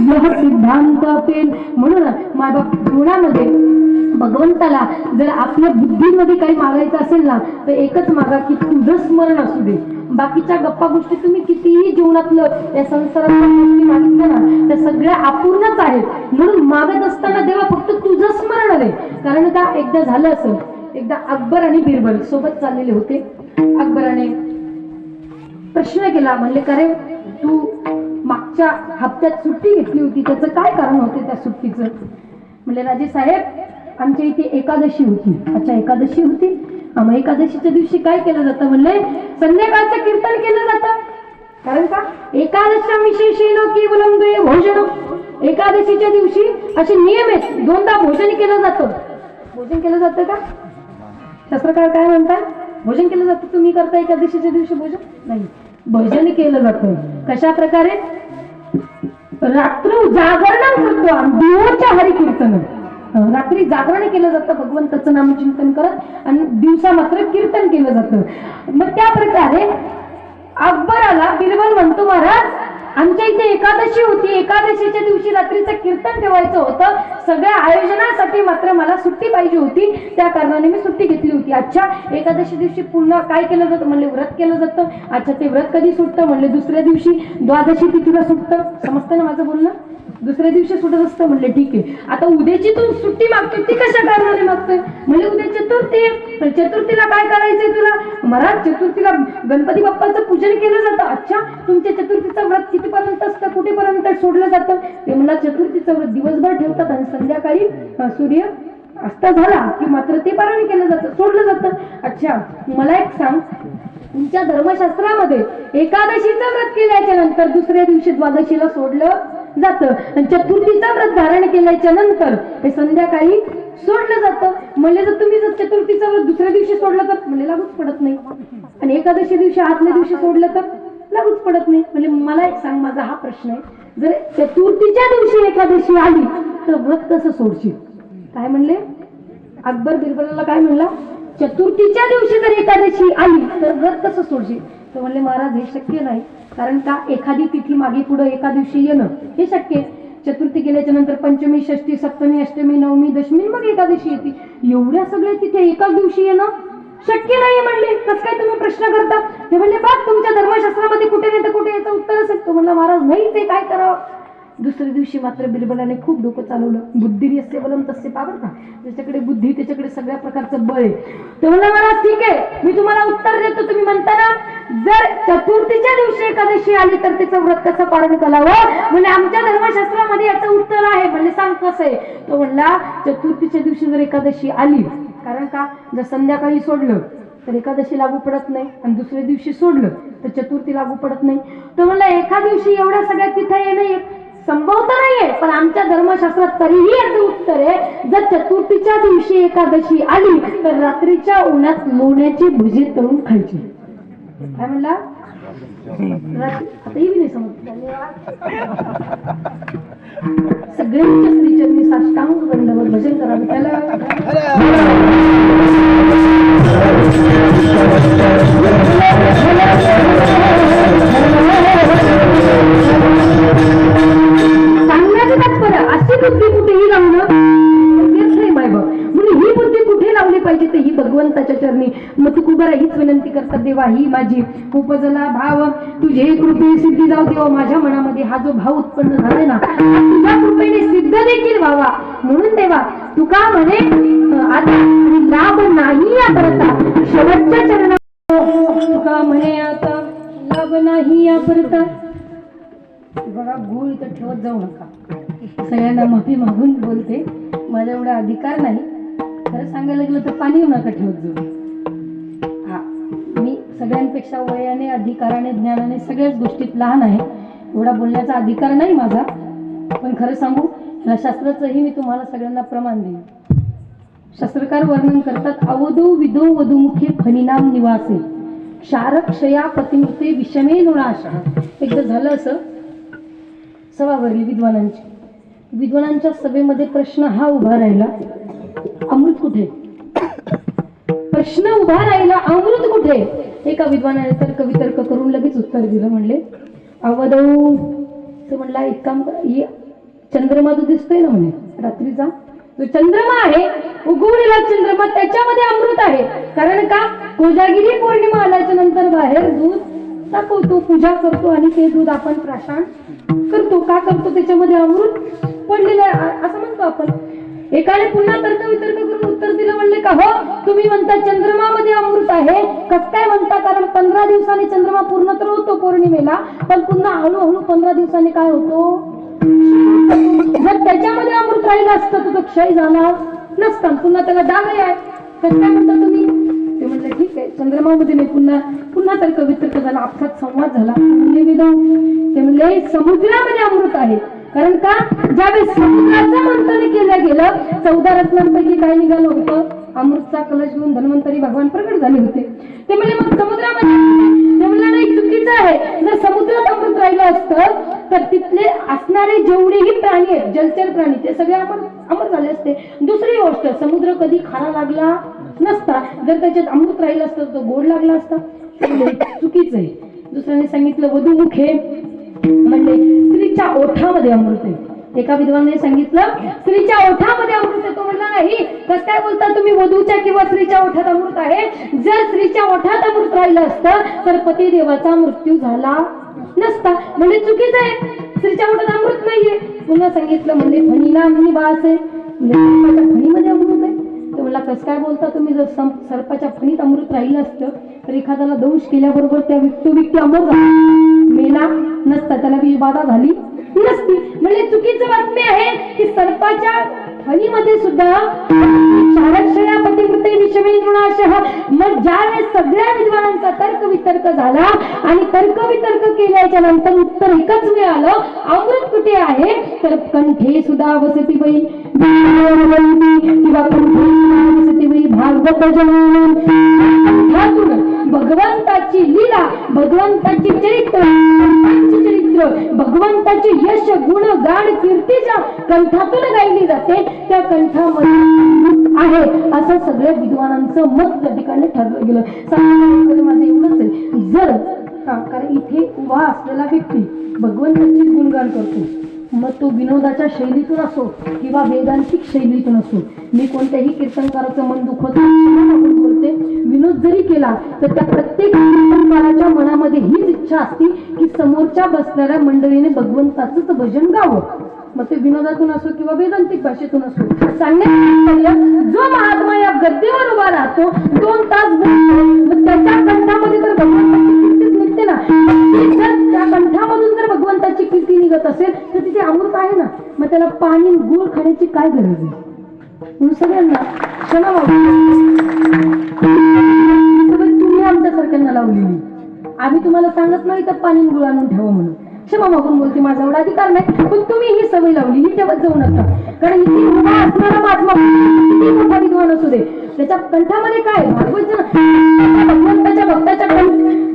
यह सिद्धांत पेल. म्हणून मायबाप जीवनामध्ये भगवंताला जर आपल्या बुद्धीमध्ये काही मागायचं असेल ना, तर एकच मागा की तुझं स्मरण असू दे. बाकीच्या गप्पा गोष्टी तुम्ही कितीही जीवनातलं या संसारातल्या गोष्टी मागितल्या ना, त्या सगळ्या अपूर्णच आहेत. म्हणून मागत असताना देवा फक्त तुझं स्मरण दे. कारण का, एकदा झालं असं, एकदा अकबर आणि बिरबल सोबत चाललेले होते. अकबराने प्रश्न केला, म्हणले का रे, तू मागच्या हप्त्यात सुट्टी घेतली होती, त्याचं काय कारण होते त्या सुट्टीचं. म्हणले राजे साहेब, आमच्या इथे एकादशी होती. अच्छा, एकादशी होती, मग एकादशीच्या दिवशी काय केलं जातं, म्हणले संध्याकाळचं कीर्तन केलं जातं. कारण का, एकादशा विशेषेन केवलम द्वे भोजन. एकादशीच्या दिवशी असे नियम आहेत, दोनदा भोजन केलं जातं. भोजन केलं जातं का, शास्त्रकार काय म्हणतात, भोजन केलं जातं. तुम्ही करता एकादशीच्या दिवशी भोजन नाही, भजन केलं जातं. कशा प्रकारे, रात्र जागरण करतो, दिवसच्या हरी कीर्तन. रात्री जागरण केलं जातं भगवंताचं नामचिंतन करत, आणि दिवसा मात्र कीर्तन केलं जातं. मग त्या प्रकारे अकबराला बिरबल म्हणतो, महाराज आमच्या इथे एकादशी होती, एकादशीच्या दिवशी रात्रीचं कीर्तन ठेवायचं होतं, सगळ्या आयोजनासाठी मात्र मला सुट्टी पाहिजे होती, त्या कारणाने मी सुट्टी घेतली होती. अच्छा, एकादशी दिवशी पुन्हा काय केलं जातं, म्हणले व्रत केलं जातं. अच्छा, ते व्रत कधी सुटतं, म्हणले दुसऱ्या दिवशी, द्वादशी तिथीला सुटतं. समजतं ना माझं बोलणं, दुसऱ्या दिवशी सुटत असतं. म्हणले ठीक आहे, आता उद्याची तू सुट्टी मागतोय ती कशा कारणाने मागतोय, म्हणजे उद्या चतुर्थी आहे, चतुर्थीला काय करायचंय तुला, महाराज चतुर्थीला गणपती बाप्पाचं पूजन केलं जातं. अच्छा, तुमच्या चतुर्थीचं व्रत कितीपर्यंत असतं, कुठेपर्यंत सोडलं जातं, ते मला चतुर्थीचं व्रत दिवसभर ठेवतात आणि संध्याकाळी सूर्य अस्त झाला की मात्र ते पारायण केलं जातं, सोडलं जातं. अच्छा, मला एक सांग, तुमच्या धर्मशास्त्रामध्ये एकादशीचं व्रत केल्याच्या नंतर दुसऱ्या दिवशी द्वादशीला सोडलं जातं, आणि चतुर्थीचं व्रत धारण केल्याच्या नंतर ते संध्याकाळी सोडलं जातं. म्हणजे जर तुम्ही जर चतुर्थीचं व्रत दुसऱ्या दिवशी सोडलं तर म्हणजे लागूच पडत नाही, आणि एकादशी दिवशी आदल्या दिवशी सोडलं तर लागूच पडत नाही. म्हणजे मला एक सांग, माझा हा प्रश्न आहे, जर चतुर्थीच्या दिवशी एकादशी आली तर व्रत कसं सोडशील. काय म्हणले अकबर बिरबलाला, काय म्हणला, चतुर्थीच्या दिवशी जर एकादशी आली तर व्रत कसं सोडशील. तर म्हणले महाराज हे शक्य नाही, कारण का, एखादी तिथी मागे पुढे एका दिवशी येणं हे शक्य आहे. चतुर्थी केल्याच्या नंतर पंचमी, षष्ठी, सप्तमी, अष्टमी, नवमी, दशमी, मग एकादशी येते. एवढ्या सगळ्या तिथे एकाच दिवशी येणं शक्य नाही. म्हणले कसं काय तुम्ही प्रश्न करता. ते म्हणले बघ तुमच्या धर्मशास्त्रामध्ये कुठे नाही तर कुठे याचं उत्तर असेल. तो म्हणला महाराज नाही, ते काय करावं. दुसऱ्या दिवशी मात्र बिरबलाने खूप डोकं चालवलं. बुद्धी यस्य बलम तस्य पावर का, त्याच्याकडे बुद्धी, त्याच्याकडे सगळ्या प्रकारचं बळ आहे. तो म्हणला महाराज ठीक आहे, मी तुम्हाला उत्तर देतो. तुम्ही म्हणता ना जर चतुर्थीच्या दिवशी एकादशी आली तर त्याचं व्रत कसं पालन करावं, म्हणजे आमच्या धर्मशास्त्रामध्ये याचं उत्तर आहे. म्हणजे सांग कसं आहे. तो म्हणला चतुर्थीच्या दिवशी जर एकादशी आली, कारण का, जर संध्याकाळी सोडलं तर एकादशी लागू पडत नाही, आणि दुसऱ्या दिवशी सोडलं तर चतुर्थी लागू पडत नाही. तो म्हणला एका दिवशी एवढ्या सगळ्या तिथं येणं संभव तर नाहीये, पण आमच्या धर्मशास्त्रात तरीही याचं उत्तर आहे, जर चतुर्थीच्या दिवशी एकादशी आली तर रात्रीच्या उन्हात लोण्याची भजी तळून खायची. काय म्हणला? आताही नाही समजत. सगळ्यांच्या श्रीचरणी साष्टांग दंडवत भजन करावे. त्याला सांगण्याचं तात्पर्य अशी बुद्धी कुठेही लावणं म्हणून ही बुद्धी कुठे लावली पाहिजे तर ही भगवंताच्या चरणी. मग तू कुबरा हीच विनंती करतात, देवा ही माझी उपजला भाव तुझे कृपे सिद्धी जाऊ देवा. माझ्या मनामध्ये हा जो भाव उत्पन्न झाले ना तुझ्या कृपेने सिद्ध देखील व्हावा. म्हणून देवा तू का म्हणे आता लाभ नाही या करता शेवटच्या चरणा तुका म्हणे आता लाभ नाही या करता. बघा गुळ इथं ठेवत जाऊ नका. सगळ्यांना माफी मागून बोलते, माझा एवढा अधिकार नाही. खरं सांगायला गेलं तर पाणी नका ठेवत जाऊ. हा, मी सगळ्यांपेक्षा वयाने अधिकाराने ज्ञानाने सगळ्याच गोष्टीत लहान आहे. एवढा बोलण्याचा अधिकार नाही माझा. पण खरं सांगू या शास्त्राचंही मी तुम्हाला सगळ्यांना प्रमाण देईन. शास्त्रकार वर्णन करतात, अवधो विधो वधुमुखे फणिनाम निवासे क्षारक्षया पतिमृते विषमे नुणाशः. एकदा झालं असं सभा भरली विद्वानांची. विद्वानांच्या सभेमध्ये प्रश्न हा उभा राहिला, अमृत कुठे? प्रश्न उभा राहिला, अमृत कुठे? एका विद्वानाने तर्क वितर्क करून लगेच उत्तर दिलं. म्हणले अवधो. तो म्हणला एक काम करा, चंद्रमा जो दिसतोय ना म्हणे रात्रीचा जो चंद्रमा आहे उगवलेला चंद्रमा त्याच्यामध्ये अमृत आहे. कारण का कोजागिरी पौर्णिमा आल्याच्या नंतर बाहेर दूध तापवतो, पूजा करतो आणि ते दूध आपण प्राशन करतो. का करतो? त्याच्यामध्ये अमृत पडलेलं आहे असं म्हणतो आपण. एकाने पुन्हा तर्क वितर्क करून उत्तर दिलं. म्हणले का हो तुम्ही म्हणता चंद्रमामध्ये अमृत आहे, कसं काय म्हणता? कारण 15 दिवसांनी चंद्रमा पूर्ण तर होतो पौर्णिमेला, पण पुन्हा हळूहळू 15 दिवसांनी काय होतो? जर त्याच्यामध्ये अमृत राहिलं असतं तर तो क्षय झाला नसता, पुन्हा त्याला डाग आहे. कसं काय म्हणता तुम्ही? ते म्हणले ठीक आहे चंद्रमामध्ये नाही. पुन्हा तर्क वितर्क झाला, आपसात संवाद झाला. ते म्हणले समुद्रामध्ये अमृत आहे. कारण का ज्यावेळेस समुद्राचं मंथन केलं गेलं 14 रत्नांपैकी काय निघालं होतं? अमृतचा कलश घेऊन धन्वंतरी भगवान प्रकट झाले होते. ते म्हणजे मग समुद्रामध्ये ते म्हणलं नाही चुकीचं आहे. जर समुद्रात अमृत राहिलं असतं तर तिथले असणारे जेवढेही प्राणी आहेत जलचर प्राणी ते सगळे अमर झाले असते. दुसरी गोष्ट समुद्र कधी खारा लागला नसता. जर त्याच्यात अमृत राहिलं असतं तर गोड लागला असता. चुकीचं आहे. दुसऱ्याने सांगितलं वधुमुखे म्हणजे स्त्रीच्या ओठामध्ये अमृत आहे. एका विद्वानाने सांगितलं स्त्रीच्या ओठामध्ये अमृत आहे. तो म्हणला नाही कसं काय बोलता तुम्ही? वधूच्या किंवा स्त्रीच्या ओठात अमृत आहे. जर स्त्रीच्या ओठात अमृत राहिलं असतं तर पतिदेवाचा मृत्यू झाला नसता. म्हणजे चुकीचं आहे. स्त्रीच्या ओठात अमृत नाहीये. पुन्हा सांगितलं म्हणजे फणीला निवास आहे, सर्पाच्या फणीमध्ये अमृत आहे. तो म्हणला कसं काय बोलता तुम्ही? जर सर्पाच्या फणीत अमृत राहिलं असतं तर एखाद्याला दंश केल्याबरोबर त्या व्यक्ती अमर झाला मेला नसता, त्याला विषबाधा झाली नसती. म्हणजे चुकीचं बातमी आहे की सर्पाच्या फणीमध्ये सुद्धा क्षारक्षया पतिमृते विषमे नुणाशः. मग ज्यावेळेस सगळ्या विद्वानांचा तर्क वितर्क झाला आणि तर्क वितर्क केल्याच्या नंतर उत्तर एकच मिळालं, अमृत कुठे आहे? तर कंठे सुद्धा वसती वै किंवा कंठे सुद्धा वसती वै भागवत जनन. भगवंताची लीला, भगवंताची चरित्र, भगवंताची यश गुण गाण कीर्तीच्या कंठातून गायली जाते. त्या कंठामध्ये आहे असं सगळ्या विद्वानांचं मत त्या ठिकाणी ठरलं गेलं. सांगितलं माझं एवढंच आहे. जर कारण इथे उभा असलेला व्यक्ती भगवंताचीच गुणगान करतो, मग तो विनोदाच्या शैलीतून असो किंवा वेदांतिक शैलीतून असो. मी कोणत्याही कीर्तनकाराचं मन दुखवत आपण बोलते. विनोद जरी केला तर त्या प्रत्येक कीर्तनकाराच्या मनामध्ये हीच इच्छा असते की समोरच्या बसणाऱ्या मंडळीने भगवंताचंच भजन गावं. मग ते विनोदातून असो किंवा वेदांतिक भाषेतून असो. सांगण्यात जो महात्मा या गद्दीवर उभा राहतो 2 तास बोलतो, त्याच्या कंठामध्ये तर भगवंताची कीर्तीच निघते ना. जर त्या कंठामधून जर भगवंताची कीर्ती निघत असेल तर तिथे अमृत आहे ना. मग त्याला पाणी गुळ खाण्याची काय गरज आहे? म्हणून सगळ्यांना क्षमा तुम्ही आमच्या सारख्यांना लावलेली. आम्ही तुम्हाला सांगत नाही तर पाणी गुळ आणून ठेवा म्हणून. क्षमा मागून बोलते, माझा एवढा अधिकार नाही, पण तुम्ही ही सवय लावली, ही ठेवत जाऊ नका. कारण इथे उभा असणारा महात्मा किती मोठा विद्वान असू दे, त्याच्या कंठामध्ये काय भगवंताच्या भक्ताच्या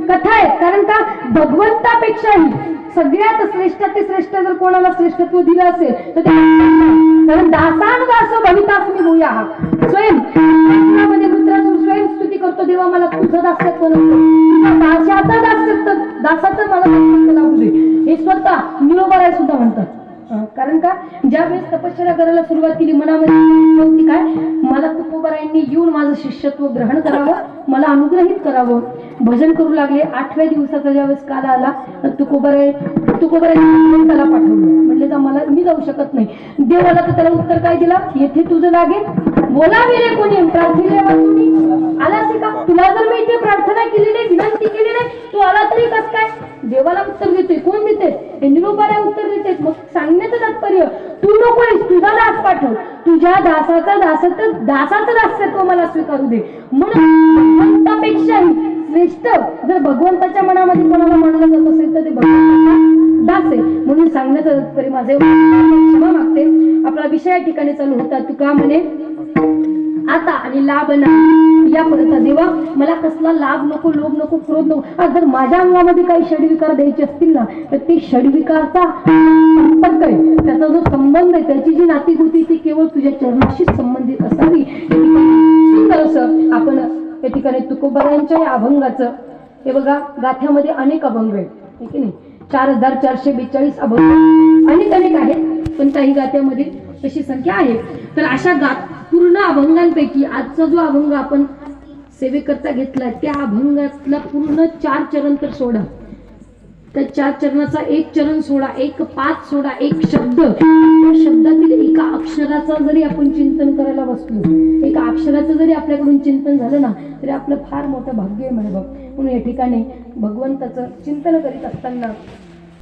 कथा आहेत. कारण का भगवंतापेक्षाही सगळ्यात श्रेष्ठ ते श्रेष्ठ जर कोणाला श्रेष्ठत्व दिलं असेल तर ते कारण दासानुदास भवितास्मी भूयाः. स्वयं मध्ये वृत्रासुर स्वयं स्तुती करतो, देवा मला तुझं दासत्व नको, दासाचं दासाचं मला दासत्व लावू दे. हे स्वतः निरोबराय सुद्धा म्हणतात. कारण का ज्यावेळेस तपश्चर्या करायला सुरुवात केली, मनामध्ये होती काय, मला तुकोबारायांनी येऊन माझं शिष्यत्व ग्रहण करावं, मला अनुग्रहित करावं. भजन करू लागले. 8व्या दिवसाचा ज्यावेळेस काल आला तर तुकोबारायांनी त्याला पाठवलं. म्हणले जा, मला मी जाऊ शकत नाही. देवाला तर त्याला उत्तर काय दिला, येथे तुझं लागेल, बोलावे रे कोणी, प्रार्थना वाचूनी आलास का. तुला जर मी इथे प्रार्थना केली नाही, विनंती केली नाही, तू आला तरी कस काय. देवाला उत्तर देतोय, कोण देते, हे निरोपाला उत्तर देते. मग सांगण्याचं तात्पर्य, तू नकोस, तुझा दास पाठव, तुझ्या दासाचं दासत्व मला स्वीकारू दे. म्हणून भगवंतापेक्षाही श्रेष्ठ जर भगवंताच्या मनामध्ये कोणाला मानलं जात असेल तर ते भगवंताचा दास आहे. म्हणून सांगण्याचं तात्पर्य माझे क्षमा मागते. आपला विषय या ठिकाणी चालू होता. तुका म्हणे आता आणि लाभ नाही या परत देवा, मला कसला लाभ नको, लोभ नको, क्रोध नको. जर माझ्या अंगामध्ये काही षडविकार द्यायचे असतील ना तर ते षडविकारचा संपर्क आहे, त्याचा जो संबंध आहे, त्याची जी नातीगुती ती केवळ तुझ्या चरणाशी संबंधित असावी. सुंदर असं आपण या ठिकाणी तुकोबारायांच्या या अभंगाचं, हे बघा गाथ्यामध्ये अनेक अभंग आहेत, ठीक आहे नाही, 4442 अभंग अनेक आहेत, पण काही गाथ्यामध्ये तशी संख्या आहे. तर अशा पूर्ण अभंगांपैकी आजचा जो अभंग आपण सेवेकरता घेतला त्या अभंगातला पूर्ण 4 चरण तर सोडा, त्या 4 चरणाचा एक चरण सोडा, एक पाच सोडा, एक शब्द, त्या शब्दातील एका अक्षराचा जरी आपण चिंतन करायला बसलो, एका अक्षराचं जरी आपल्याकडून चिंतन झालं ना तरी आपलं फार मोठं भाग्य आहे म्हणे बघ. म्हणून या ठिकाणी भगवंताचं चिंतन करीत असताना